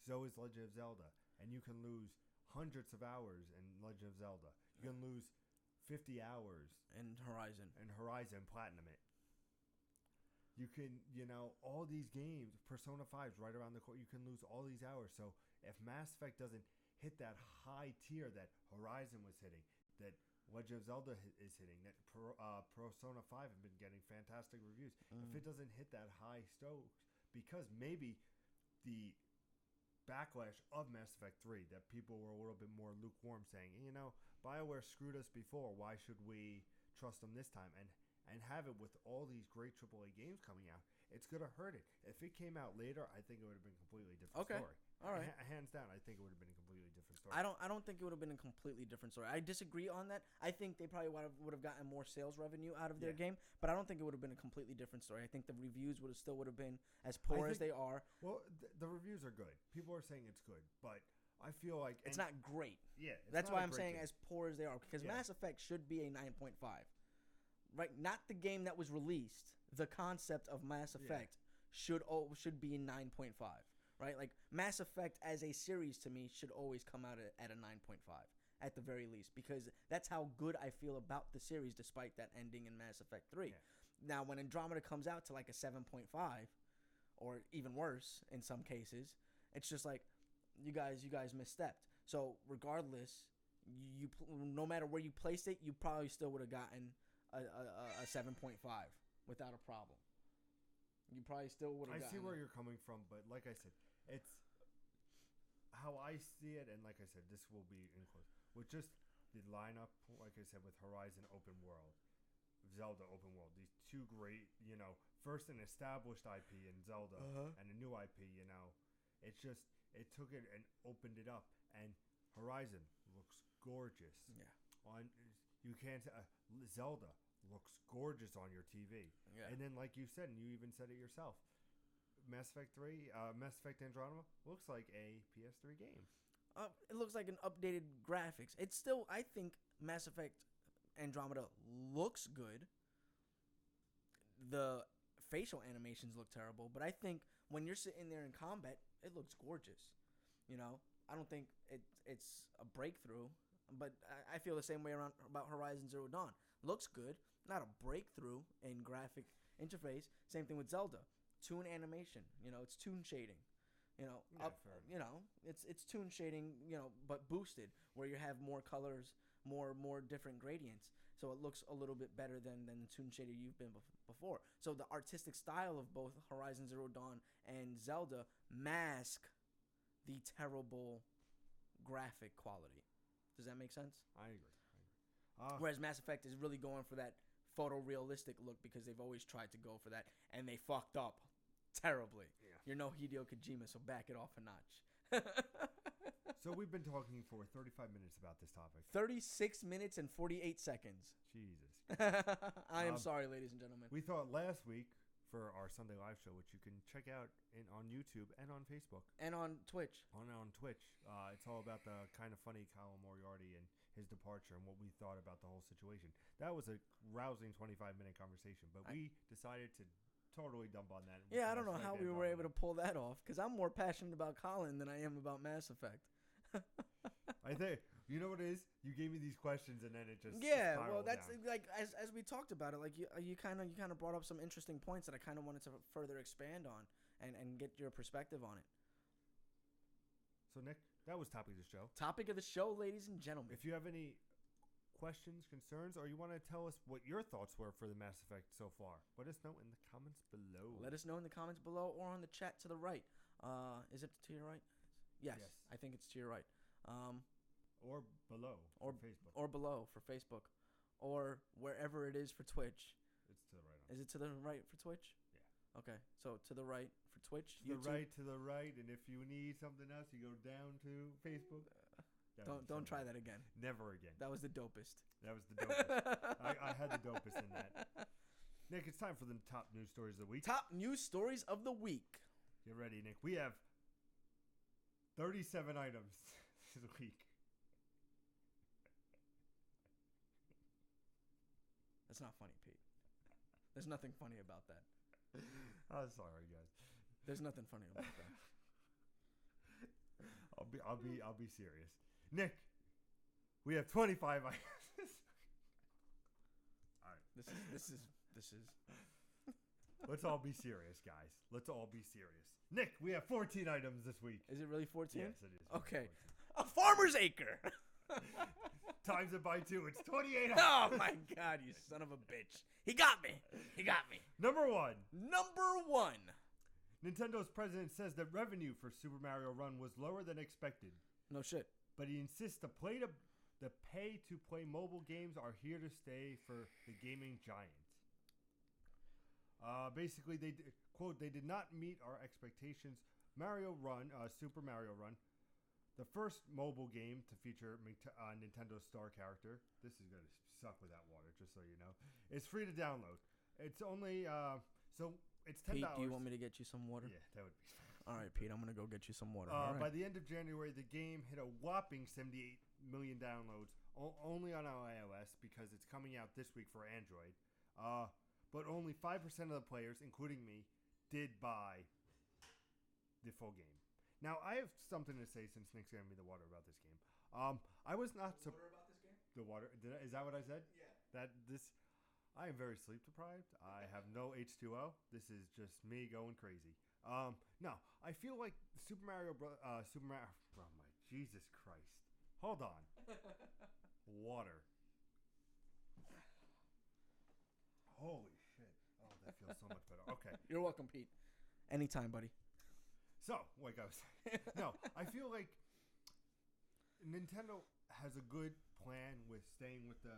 so is Legend of Zelda, and you can lose hundreds of hours in Legend of Zelda. You can lose 50 hours in Horizon. Platinum it. You can, all these games, Persona 5's right around the corner, you can lose all these hours. So if Mass Effect doesn't hit that high tier that Horizon was hitting, that Legend of Zelda is hitting, that Persona 5 have been getting fantastic reviews. If it doesn't hit that high stokes, because maybe the backlash of Mass Effect 3, that people were a little bit more lukewarm, saying, BioWare screwed us before, why should we trust them this time? And have it with all these great AAA games coming out, it's going to hurt it. If it came out later, I think it would have been a completely different story. All right. Hands down, I think it would have been a completely different story. I don't think it would have been a completely different story. I disagree on that. I think they probably would have gotten more sales revenue out of their game, but I don't think it would have been a completely different story. I think the reviews would have been as poor as they are. Well, the reviews are good. People are saying it's good, but I feel like it's not great. Yeah, that's why I'm saying as poor as they are, because Mass Effect should be a 9.5. Right, not the game that was released. The concept of Mass Effect should be a 9.5. Right, like Mass Effect as a series to me should always come out at a 9.5 at the very least, because that's how good I feel about the series, despite that ending in Mass Effect 3. Now, when Andromeda comes out to like a 7.5, or even worse in some cases, it's just like you guys misstepped. So regardless, no matter where you placed it, you probably still would have gotten a 7.5 without a problem. You probably still would have. I see where you're coming from, but like I said, it's how I see it, and like I said, this will be in close with just the lineup. Like I said, with Horizon Open World, Zelda Open World, these two great, first an established IP in Zelda and a new IP. It's just it took it and opened it up, and Horizon looks gorgeous. Yeah. You can't Zelda looks gorgeous on your TV. Yeah. And then, like you said, and you even said it yourself, Mass Effect 3, Mass Effect Andromeda looks like a PS3 game. It looks like an updated graphics. It's still, I think, Mass Effect Andromeda looks good. The facial animations look terrible, but I think when you're sitting there in combat, it looks gorgeous. I don't think it's a breakthrough, but I feel the same way about Horizon Zero Dawn. Looks good, not a breakthrough in graphic interface. Same thing with Zelda. Toon animation, it's toon shading. It's toon shading, but boosted, where you have more colors, more different gradients. So it looks a little bit better than the toon shader you've been before. So the artistic style of both Horizon Zero Dawn and Zelda mask the terrible graphic quality. Does that make sense? I agree. Whereas Mass Effect is really going for that photorealistic look because they've always tried to go for that, and they fucked up terribly. Yeah. You're no Hideo Kojima, so back it off a notch. So we've been talking for 35 minutes about this topic. 36 minutes and 48 seconds. Jesus. I am sorry, ladies and gentlemen. We thought last week for our Sunday live show, which you can check out on YouTube and on Facebook. And on Twitch. On Twitch. It's all about the kind of funny Kyle Moriarty and his departure and what we thought about the whole situation. That was a rousing 25-minute conversation, but we decided to totally dump on that. Yeah, I don't know how we were able to pull that off, because I'm more passionate about Colin than I am about Mass Effect. I think, you know what it is? You gave me these questions and then it just well, that's down. like as we talked about it, like you kind of brought up some interesting points that I kind of wanted to further expand on and get your perspective on it. So Nick, that was topic of the show. Topic of the show, ladies and gentlemen. If you have any questions, concerns, or you want to tell us what your thoughts were for the Mass Effect so far, let us know in the comments below. Let us know in the comments below or on the chat to the right. Is it to your right? Yes. I think it's to your right. Or below or Facebook. Or below for Facebook. Or wherever it is for Twitch. It's to the right. Is it to the right for Twitch? Yeah. Okay. So to the right for Twitch. To the right, and if you need something else, you go down to Facebook. Don't try that again. Never again. That was the dopest. That was the dopest. I had the dopest in that. Nick, it's time for the top news stories of the week. Top news stories of the week. Get ready, Nick. We have 37 items this week. That's not funny, Pete. There's nothing funny about that. I'm sorry, guys. There's nothing funny about that. I'll be serious. Nick, we have 25 items. All right. This is Let's all be serious, guys. Let's all be serious. Nick, we have 14 items this week. Is it really 14? Yes, it is. Okay. A farmer's acre. Times it by 2. It's 28 items. Oh, my God, you son of a bitch. He got me. Number one. Nintendo's president says that revenue for Super Mario Run was lower than expected. No shit. But he insists the pay-to-play mobile games are here to stay for the gaming giant. Basically, they did not meet our expectations. Super Mario Run, the first mobile game to feature Nintendo's star character. This is going to suck with that water, just so you know. It's free to download. It's only, it's $10. Pete, do you want me to get you some water? Yeah, that would be fine. All right, Pete, I'm going to go get you some water. Right. By the end of January, the game hit a whopping 78 million downloads, only on iOS because it's coming out this week for Android. But only 5% of the players, including me, did buy the full game. Now, I have something to say since Nick's giving me the water about this game. I was not water about this game? The water. Is that what I said? Yeah. I am very sleep deprived. I have no H2O. This is just me going crazy. No, I feel like Super Mario. Oh my Jesus Christ! Hold on. Water. Holy shit. Oh, that feels so much better. Okay. You're welcome, Pete. Anytime, buddy. So, like I was saying, no, I feel like Nintendo has a good plan with staying with the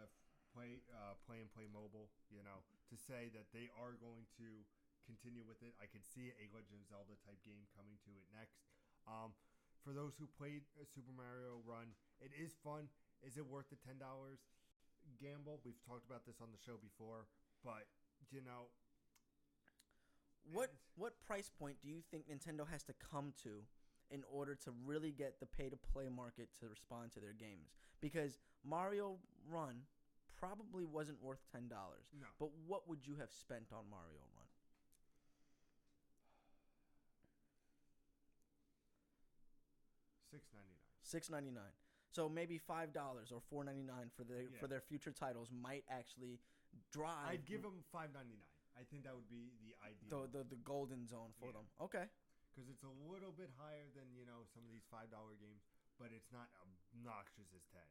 play mobile, to say that they are going to continue with it. I could see a Legend of Zelda type game coming to it next. For those who played Super Mario Run, it is fun. Is it worth the $10 gamble? We've talked about this on the show before, but what price point do you think Nintendo has to come to in order to really get the pay-to-play market to respond to their games? Because Mario Run probably wasn't worth $10. No. But what would you have spent on Mario Run? $6.99. So maybe $5 or $4.99 for their future titles might actually drive. I'd give them $5.99. I think that would be the ideal. The golden zone for them. Okay. Because it's a little bit higher than some of these $5 games, but it's not obnoxious as 10.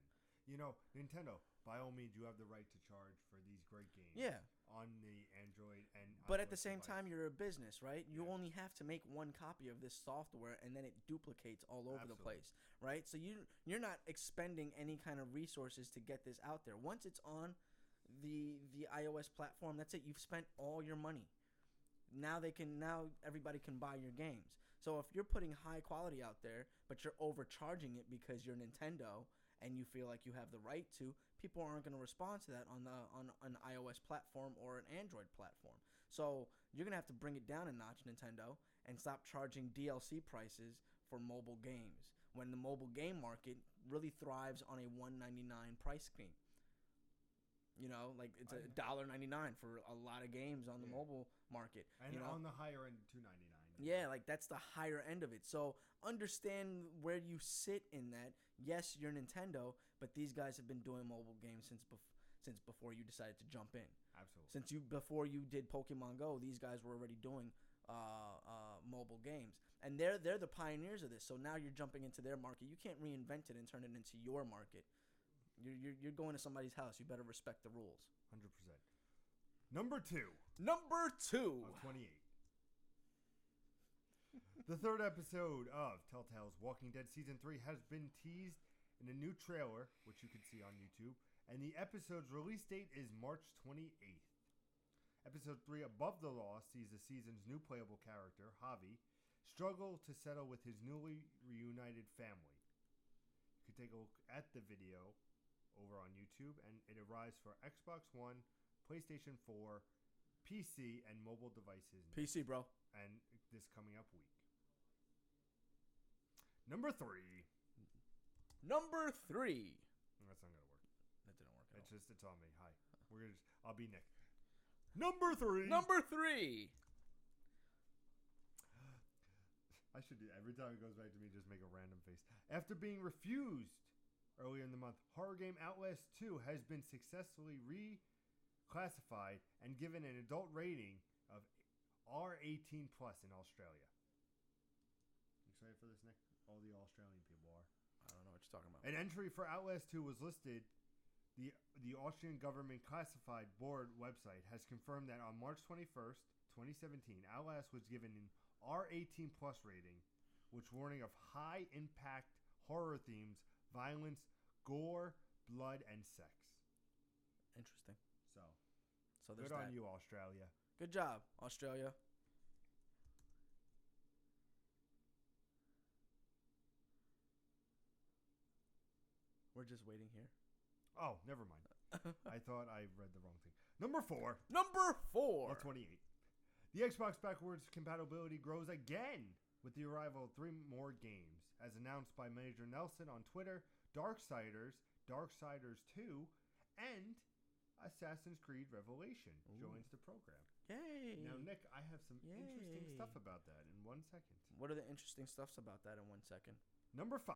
Nintendo, by all means, you have the right to charge for these great games. Yeah. On the Android and. But at the same time, you're a business, right? You only have to make one copy of this software, and then it duplicates all over the place, right? So you're not expending any kind of resources to get this out there. Once it's on the iOS platform, that's it. You've spent all your money. Now everybody can buy your games. So if you're putting high quality out there, but you're overcharging it because you're Nintendo and you feel like you have the right to, people aren't going to respond to that on an iOS platform or an Android platform. So you're going to have to bring it down a notch, Nintendo, and stop charging DLC prices for mobile games when the mobile game market really thrives on a $1.99 price scheme. Like it's $1.99 for a lot of games on the mobile market. And on the higher end, $2.99. Yeah, like that's the higher end of it. So understand where you sit in that. Yes, you're Nintendo, but these guys have been doing mobile games since before you decided to jump in. Absolutely. Before you did Pokemon Go, these guys were already doing mobile games, and they're the pioneers of this. So now you're jumping into their market. You can't reinvent it and turn it into your market. You're going to somebody's house. You better respect the rules. 100%. Number two. Of 28. The third episode of Telltale's Walking Dead Season 3 has been teased in a new trailer, which you can see on YouTube, and the episode's release date is March 28th. Episode 3, Above the Law, sees the season's new playable character, Javi, struggle to settle with his newly reunited family. You can take a look at the video over on YouTube, and it arrives for Xbox One, PlayStation 4, PC, and mobile devices. PC, bro. And this coming up week. Number 3. That's not gonna work. That didn't work. It's on me. Hi. I'll be Nick. Number 3. I should do every time it goes back to me, just make a random face. After being refused earlier in the month, horror game Outlast 2 has been successfully reclassified and given an adult rating of R18+ in Australia. Excited for this, Nick? All the Australian people are. I don't know what you're talking about. An entry for Outlast 2 was listed. The Austrian government classified board website has confirmed that on March 21st, 2017, Outlast was given an R18+ rating, which warning of high impact horror themes, violence, gore, blood, and sex. Interesting. So good on you, Australia. Good job, Australia. We're just waiting here. Oh, never mind. I thought I read the wrong thing. Number 4. Or 28. The Xbox backwards compatibility grows again with the arrival of 3 more games. As announced by Major Nelson on Twitter, Darksiders 2, and Assassin's Creed Revelation joins the program. Yay! Now, Nick, I have some interesting stuff about that in 1 second. What are the interesting stuffs about that in 1 second? Number 5.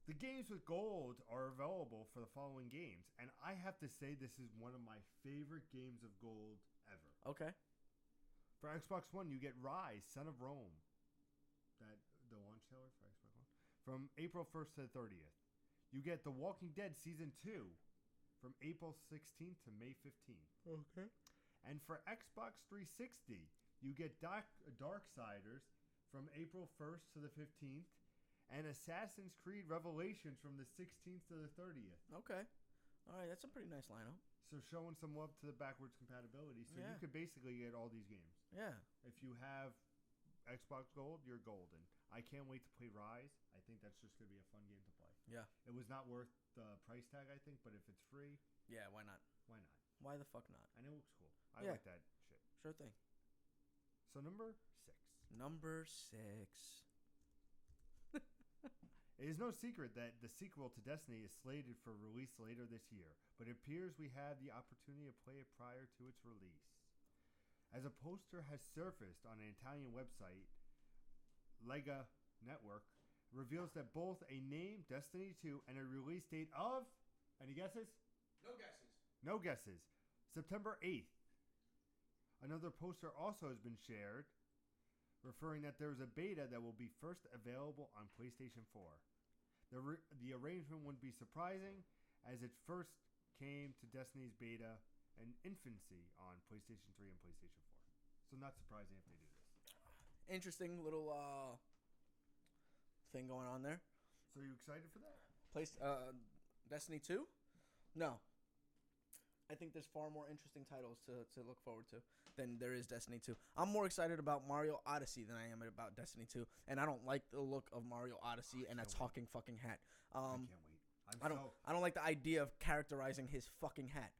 The games with gold are available for the following games, and I have to say this is one of my favorite games of gold ever. Okay. For Xbox One, you get Rise, Son of Rome. The launch trailer for Xbox One. From April 1st to the 30th. You get The Walking Dead Season 2. from April 16th to May 15th. Okay. And for Xbox 360, you get Darksiders from April 1st to the 15th, and Assassin's Creed Revelations from the 16th to the 30th. Okay. All right, that's a pretty nice lineup. So showing some love to the backwards compatibility. So you could basically get all these games. Yeah. If you have Xbox Gold, you're golden. I can't wait to play Rise. I think that's just going to be a fun game to play. Yeah. It was not worth the price tag, I think, but if it's free, yeah, why not? Why not? Why the fuck not? And it looks cool. I like that shit. Sure thing. So number 6. Number 6. It is no secret that the sequel to Destiny is slated for release later this year, but it appears we have the opportunity to play it prior to its release. As a poster has surfaced on an Italian website, Lega Network reveals that both a name, Destiny 2, and a release date of, any guesses? No guesses. No guesses. September 8th. Another poster also has been shared, referring that there is a beta that will be first available on PlayStation 4. The arrangement wouldn't be surprising, as it first came to Destiny's beta and infancy on PlayStation 3 and PlayStation 4. So not surprising if they do this. Interesting little thing going on there. So are you excited for that? Destiny 2? No. I think there's far more interesting titles to look forward to than there is Destiny 2. I'm more excited about Mario Odyssey than I am about Destiny 2, and I don't like the look of Mario Odyssey and a talking fucking hat. I can't wait. I don't like the idea of characterizing his fucking hat.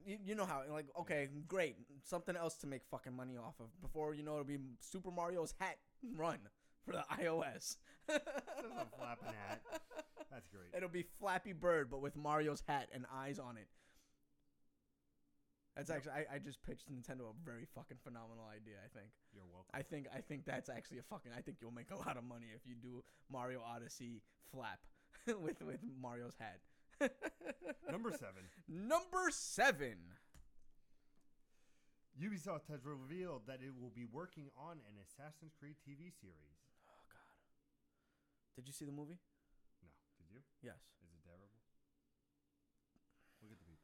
You know how, like, okay, great, something else to make fucking money off of. Before you know, it'll be Super Mario's hat run for the iOS. Just a flapping hat. That's great. It'll be Flappy Bird, but with Mario's hat and eyes on it. That's actually, I just pitched Nintendo a very fucking phenomenal idea, I think. You're welcome. I think that's actually I think you'll make a lot of money if you do Mario Odyssey flap with Mario's hat. Number 7. Number 7. Ubisoft has revealed that it will be working on an Assassin's Creed TV series. Oh, God. Did you see the movie? No. Did you? Yes. Is it terrible? Look at the people.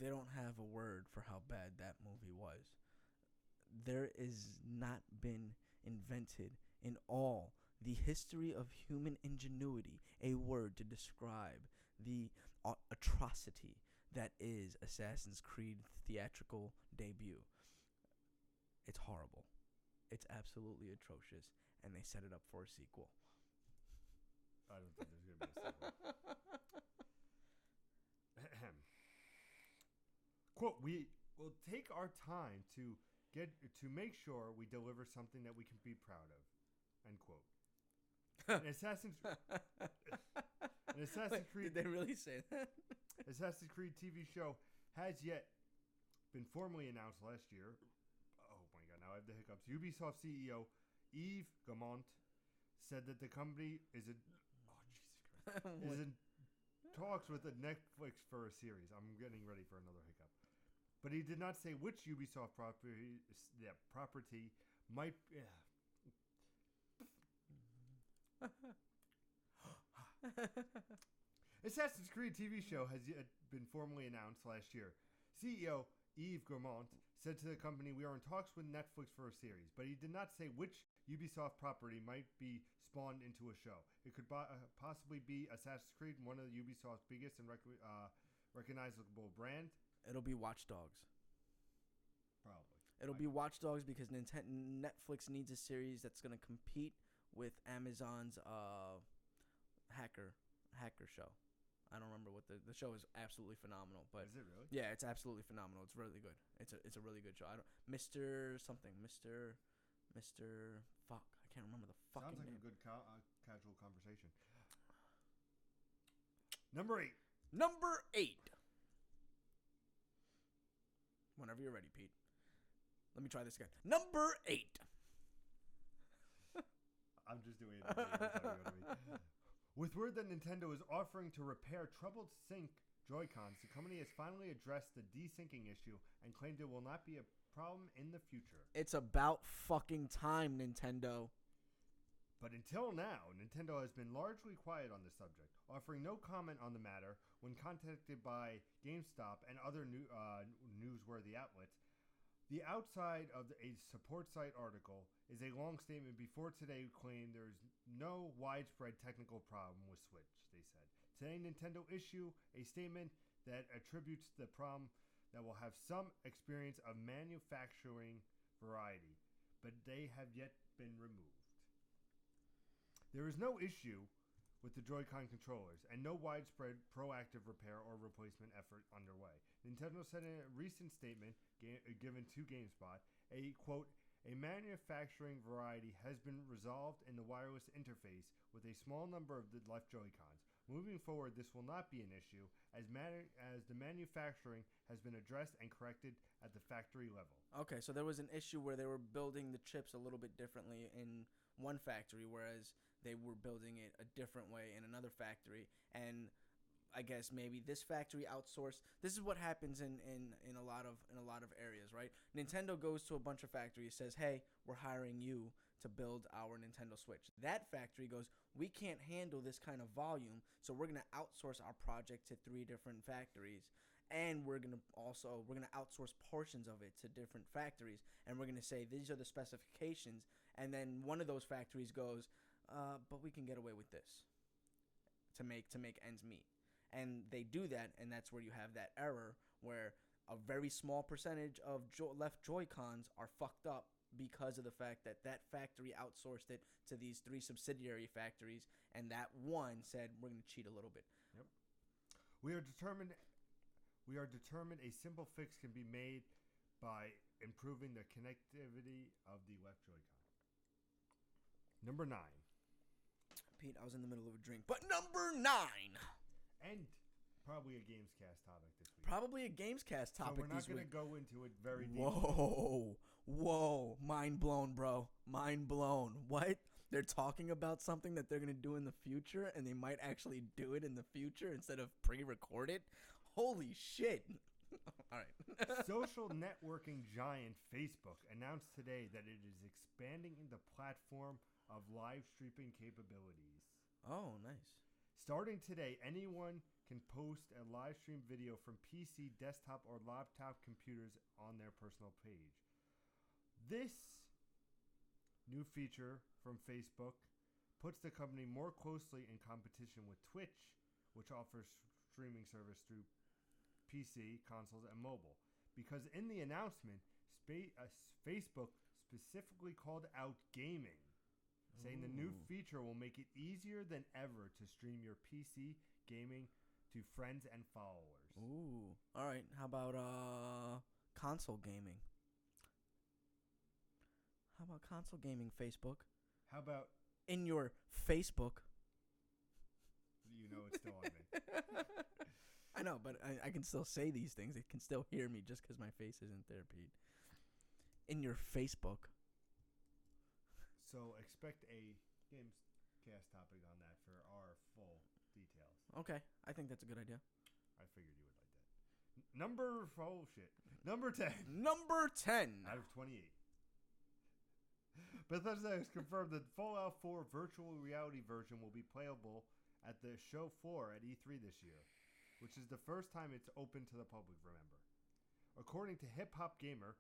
They don't have a word for how bad that movie was. There is not been invented in all the history of human ingenuity a word to describe the atrocity that is Assassin's Creed theatrical debut. It's horrible. It's absolutely atrocious, and they set it up for a sequel. I don't think there's going to be a sequel. Quote, we will take our time to make sure we deliver something that we can be proud of. End quote. An Assassin's Creed. Did they really say that? Assassin's Creed TV show has yet been formally announced last year. Oh my god, now I have the hiccups. Ubisoft CEO Yves Guillemot said that the company is in talks with Netflix for a series. I'm getting ready for another hiccup. But he did not say which Ubisoft property might. Assassin's Creed TV show has yet been formally announced last year. CEO Yves Guillemot said to the company, "We are in talks with Netflix for a series," but he did not say which Ubisoft property might be spawned into a show. It could possibly be Assassin's Creed, one of Ubisoft's biggest and recognizable brand. It'll be Watch Dogs. Probably. It'll be Watch Dogs because Netflix needs a series that's going to compete with Amazon's hacker show. I don't remember what the show is. Absolutely phenomenal, but is it really? Yeah, it's absolutely phenomenal. It's really good. It's a really good show. Mr. Fuck, I can't remember the fucking name. Sounds like name. a good casual conversation. Number 8. Number 8. Whenever you're ready, Pete. Let me try this again. Number 8. I'm just doing it. With word that Nintendo is offering to repair troubled sync Joy-Cons, the company has finally addressed the desyncing issue and claimed it will not be a problem in the future. It's about fucking time, Nintendo. But until now, Nintendo has been largely quiet on the subject, offering no comment on the matter when contacted by GameStop and other newsworthy outlets. The outside of a support site article is a long statement before today claimed there is no widespread technical problem with Switch, they said. Today, Nintendo issue a statement that attributes the problem that will have some experience of manufacturing variety, but they have yet been removed. There is no issue with the Joy-Con controllers and no widespread proactive repair or replacement effort underway. Nintendo said in a recent statement given to GameSpot, quote, a manufacturing variety has been resolved in the wireless interface with a small number of the left Joy-Cons. Moving forward, this will not be an issue as the manufacturing has been addressed and corrected at the factory level. Okay, so there was an issue where they were building the chips a little bit differently in one factory, whereas they were building it a different way in another factory. And I guess maybe this factory outsourced. This is what happens in a lot of areas, right? Nintendo goes to a bunch of factories, says, "Hey, we're hiring you to build our Nintendo Switch." That factory goes, "We can't handle this kind of volume, so we're gonna outsource our project to 3 different factories, and we're gonna outsource portions of it to different factories, and we're gonna say these are the specifications." And then one of those factories goes, "But we can get away with this to make ends meet." And they do that, and that's where you have that error where a very small percentage of left Joy-Cons are fucked up because of the fact that that factory outsourced it to these 3 subsidiary factories, and that one said, "We're going to cheat a little bit." Yep. We are determined a simple fix can be made by improving the connectivity of the left Joy-Con. Number 9. Pete, I was in the middle of a drink, but number 9. And probably a Gamescast topic this week. Probably a Gamescast topic so we're not this going week. to go into it very deeply. Whoa. Mind blown, bro. Mind blown. What? They're talking about something that they're going to do in the future, and they might actually do it in the future instead of pre-record it? Holy shit. All right. Social networking giant Facebook announced today that it is expanding the platform of live streaming capabilities. Oh, nice. Starting today, anyone can post a live stream video from PC, desktop, or laptop computers on their personal page. This new feature from Facebook puts the company more closely in competition with Twitch, which offers streaming service through PC, consoles, and mobile. Because in the announcement, Facebook specifically called out gaming, saying the new feature will make it easier than ever to stream your PC gaming to friends and followers. Ooh. All right. How about console gaming? How about console gaming, Facebook? How about... In your Facebook. You know it's still on me. I know, but I can still say these things. It can still hear me just because my face isn't there, Pete. In your Facebook. So expect a Gamescast topic on that for our full details. Okay, I think that's a good idea. I figured you would like that. Number 10. Number 10. Out of 28. Bethesda has confirmed that Fallout 4 virtual reality version will be playable at the show floor at E3 this year, which is the first time it's open to the public, remember. According to Hip Hop Gamer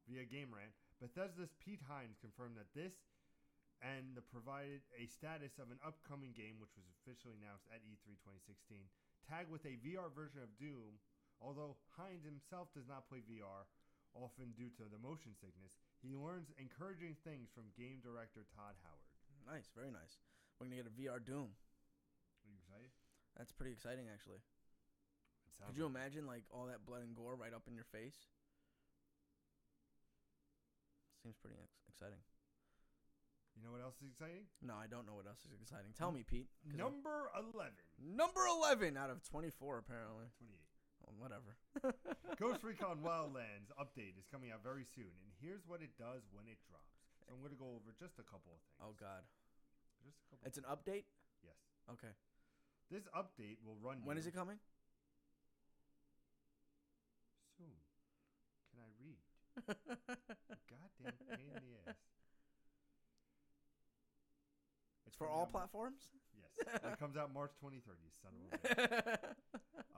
via Game Rant, Bethesda's Pete Hines confirmed that this and provided a status of an upcoming game, which was officially announced at E3 2016, tagged with a VR version of Doom. Although Hines himself does not play VR, often due to the motion sickness, he learns encouraging things from game director Todd Howard. Nice, very nice. We're going to get a VR Doom. Are you excited? That's pretty exciting, actually. Could you imagine, like, all that blood and gore right up in your face? Seems pretty exciting. You know what else is exciting? No, I don't know what else is exciting. Tell me, Pete. Number 11. Number 11 out of 24, apparently. 28. Well, whatever. Ghost Recon Wildlands update is coming out very soon, and here's what it does when it drops. So I'm going to go over just a couple of things. Oh, God. Just a couple. It's an update? Yes. Okay. This update will run. When is it coming? Soon. Can I read? Goddamn pain in the ass. It's for all platforms? Yes. It comes out March 23rd, you son of a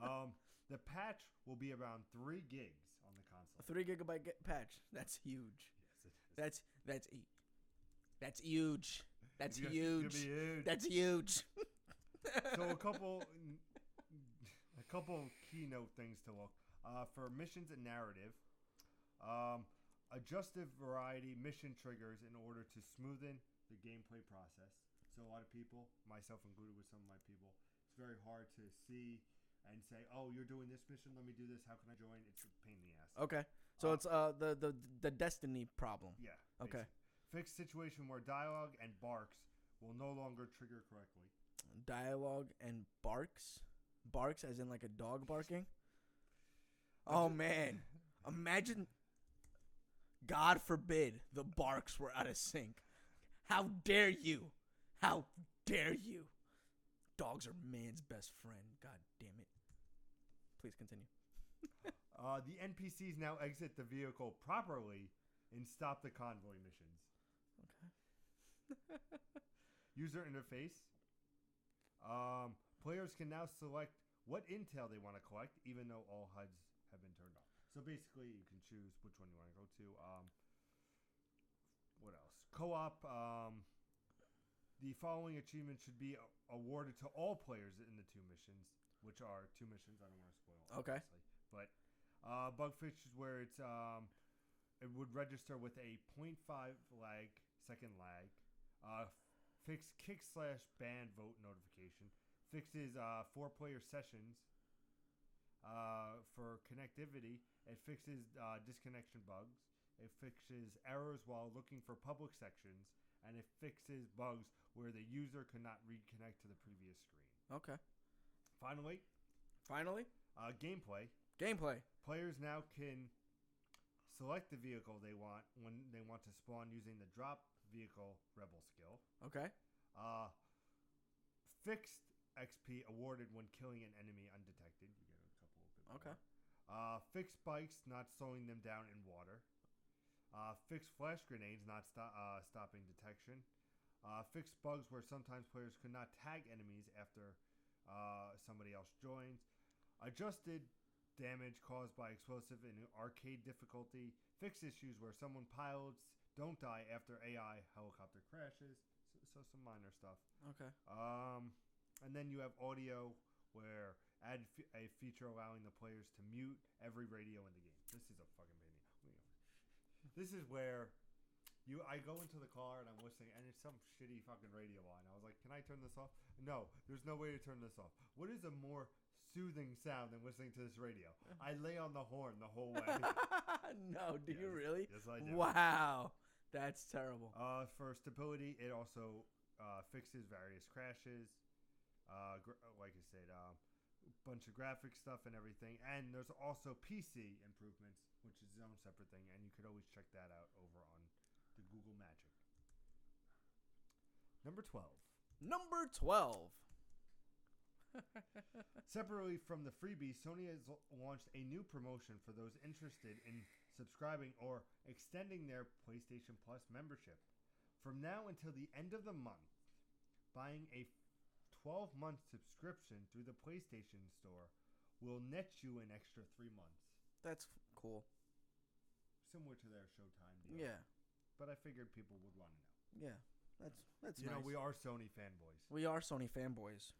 bitch. The patch will be around 3 gigs on the console. A 3 gigabyte patch. That's huge. Yes, it is. That's huge. That's It's huge. gonna be huge. That's huge. So a couple keynote things to look for missions and narrative. Adjustive variety mission triggers in order to smoothen the gameplay process. So a lot of people, myself included with some of my people, it's very hard to see and say, "Oh, you're doing this mission. Let me do this. How can I join?" It's a pain in the ass. Okay. So it's the Destiny problem. Yeah. Okay. Basically. Fixed situation where dialogue and barks will no longer trigger correctly. Dialogue and barks? Barks as in like a dog barking? Oh, man. Imagine, God forbid, the barks were out of sync. How dare you? How dare you? Dogs are man's best friend. God damn it. Please continue. The NPCs now exit the vehicle properly and stop the convoy missions. Okay. User interface. Players can now select what intel they want to collect, even though all HUDs have been turned off. So basically, you can choose which one you want to go to. What else? Co-op. The following achievements should be awarded to all players in the 2 missions, which are 2 missions. I don't want to spoil. Okay. Obviously. But bug fixes where it's it would register with a 0.5 second lag. Fix kick/ban vote notification. Fixes 4-player sessions for connectivity. It fixes disconnection bugs. It fixes errors while looking for public sections. And it fixes bugs where the user cannot reconnect to the previous screen. Okay. Finally, gameplay. Players now can select the vehicle they want when they want to spawn using the drop vehicle rebel skill. Okay. Fixed XP awarded when killing an enemy undetected. You get a couple of bit more. Okay. Fixed spikes, not slowing them down in water. Fixed flash grenades, not stopping detection. Fixed bugs where sometimes players could not tag enemies after somebody else joins. Adjusted damage caused by explosive in arcade difficulty. Fixed issues where someone pilots don't die after AI helicopter crashes. So some minor stuff. Okay. And then you have audio where add a feature allowing the players to mute every radio in the game. This is a fucking pain. This is where I go into the car and I'm listening and it's some shitty fucking radio on. I was like, can I turn this off? No, there's no way to turn this off. What is a more soothing sound than listening to this radio? I lay on the horn the whole way. No, do you really? Yes, I do. Wow. That's terrible. For stability, it also fixes various crashes. Like I said, bunch of graphic stuff and everything. And there's also PC improvements, which is its own separate thing. And you could always check that out over on the Google Magic. Number 12. Separately from the freebie, Sony has launched a new promotion for those interested in subscribing or extending their PlayStation Plus membership. From now until the end of the month, buying a 12-month subscription through the PlayStation Store will net you an extra 3 months. That's cool. Similar to their Showtime deal. Yeah. But I figured people would want to know. Yeah. That's You nice. know, we are Sony fanboys. We are Sony fanboys.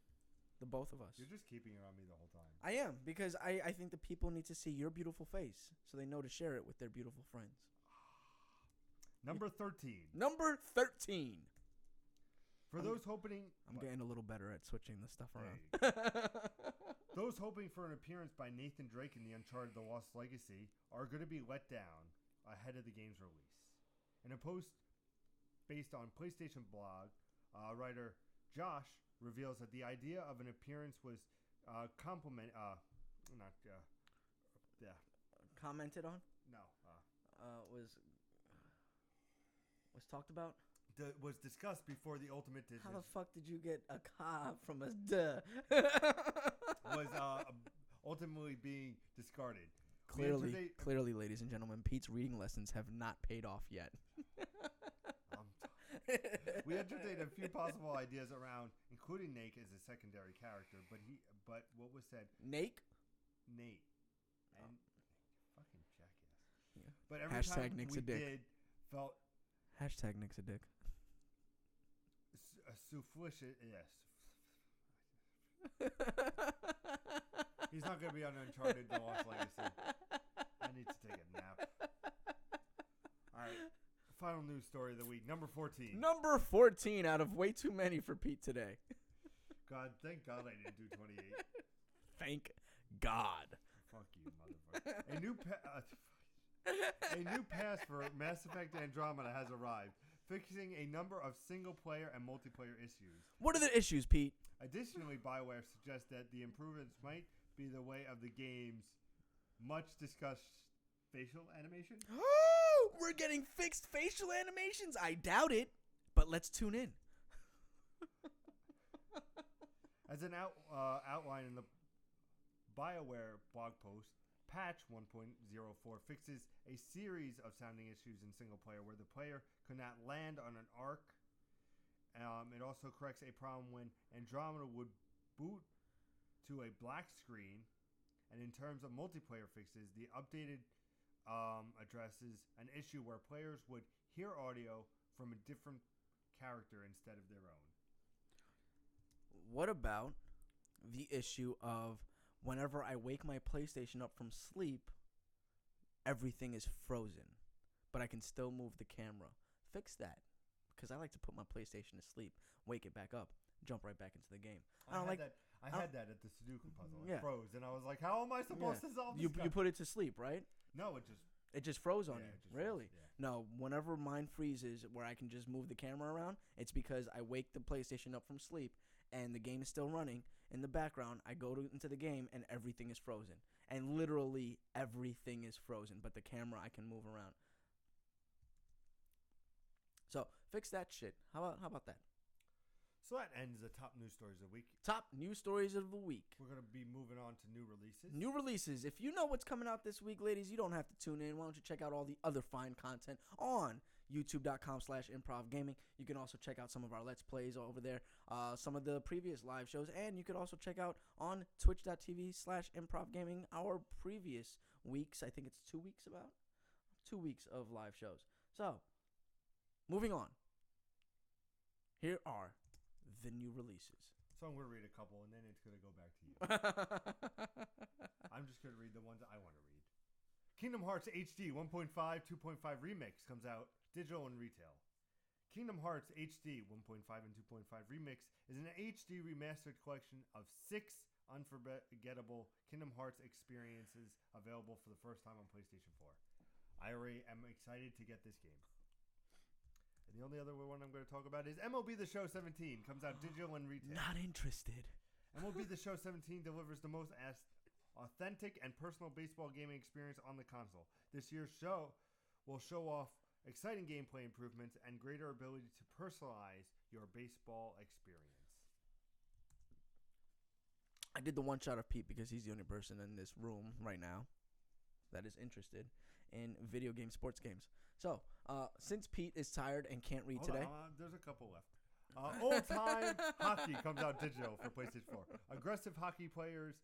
The both of us. You're just keeping it on me the whole time. I am, because I think the people need to see your beautiful face so they know to share it with their beautiful friends. Number 13. For those hoping... I'm getting a little better at switching the stuff around. Those hoping for an appearance by Nathan Drake in the Uncharted The Lost Legacy are going to be let down ahead of the game's release. In a post based on PlayStation blog, writer Josh reveals that the idea of an appearance was commented on? No. Was talked about? Was discussed before the ultimate decision. How the fuck did you get a ka from a duh? Was ultimately being discarded. Clearly, ladies and gentlemen, Pete's reading lessons have not paid off yet. We entertained a few possible ideas around, including Nate as a secondary character, but what was said? Nate. Nate. And fucking jackass. Yeah. But every Hashtag time Nick's we a dick. did, felt Hashtag Nick's a dick. a soufflish. Yes. He's not going to be on Uncharted The Lost Legacy. I need to take a nap. All right. Final news story of the week. Number 14. Number 14 out of way too many for Pete today. God, thank God I didn't do 28. Thank God. Fuck you, motherfucker. A new pass for Mass Effect Andromeda has arrived, fixing a number of single-player and multiplayer issues. What are the issues, Pete? Additionally, BioWare suggests that the improvements might be the way of the game's much-discussed facial animation. We're getting fixed facial animations? I doubt it, but let's tune in. As an outline in the BioWare blog post, Patch 1.04 fixes a series of sounding issues in single player where the player could not land on an arc. It also corrects a problem when Andromeda would boot to a black screen. And in terms of multiplayer fixes, the updated addresses an issue where players would hear audio from a different character instead of their own. What about the issue of whenever I wake my PlayStation up from sleep, everything is frozen, but I can still move the camera? Fix that, because I like to put my PlayStation to sleep, wake it back up, jump right back into the game. I had that at the Sudoku puzzle. It Yeah. froze, and I was like, how am I supposed to solve this? You put it to sleep, right? No, It just froze on Yeah, you. it just Really? froze, yeah. No, whenever mine freezes where I can just move the camera around, it's because I wake the PlayStation up from sleep and the game is still running in the background. I go into the game and everything is frozen. And literally everything is frozen, but the camera I can move around. So, fix that shit. How about that? So that ends the top news stories of the week. Top news stories of the week. We're going to be moving on to new releases. New releases. If you know what's coming out this week, ladies, you don't have to tune in. Why don't you check out all the other fine content on youtube.com/ImprovGaming. You can also check out some of our Let's Plays over there, some of the previous live shows, and you could also check out on twitch.tv/ImprovGaming our previous weeks. I think it's 2 weeks about. 2 weeks of live shows. So, moving on. Here are the new releases. So I'm going to read a couple, and then it's going to go back to you. I'm just going to read the ones I want to read. Kingdom Hearts HD 1.5, 2.5 Remix comes out digital and retail. Kingdom Hearts HD 1.5 and 2.5 Remix is an HD remastered collection of 6 unforgettable Kingdom Hearts experiences available for the first time on PlayStation 4. I already am excited to get this game. And the only other one I'm going to talk about is MLB The Show 17. Comes out digital and retail. Not interested. MLB The Show 17 delivers the most authentic and personal baseball gaming experience on the console. This year's show will show off exciting gameplay improvements and greater ability to personalize your baseball experience. I did the one shot of Pete because he's the only person in this room right now that is interested in video game sports games. So, since Pete is tired and can't read today. There's a couple left. Old-time hockey comes out digital for PlayStation 4. Aggressive hockey players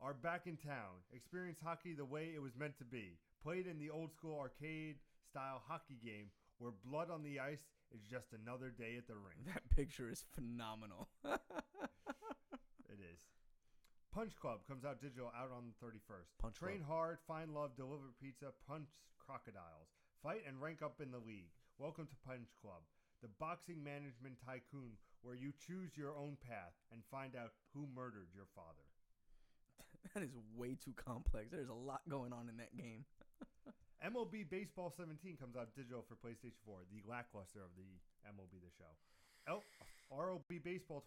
are back in town. Experience hockey the way it was meant to be. Played in the old-school arcade-style hockey game where blood on the ice is just another day at the rink. That picture is phenomenal. It is. Punch Club comes out digital out on the 31st. Train Club. hard, find love, deliver pizza, punch crocodiles. Fight and rank up in the league. Welcome to Punch Club, the boxing management tycoon where you choose your own path and find out who murdered your father. That is way too complex. There's a lot going on in that game. MLB Baseball 17 comes out digital for PlayStation 4, the lackluster of the MLB The Show. ROB Baseball 20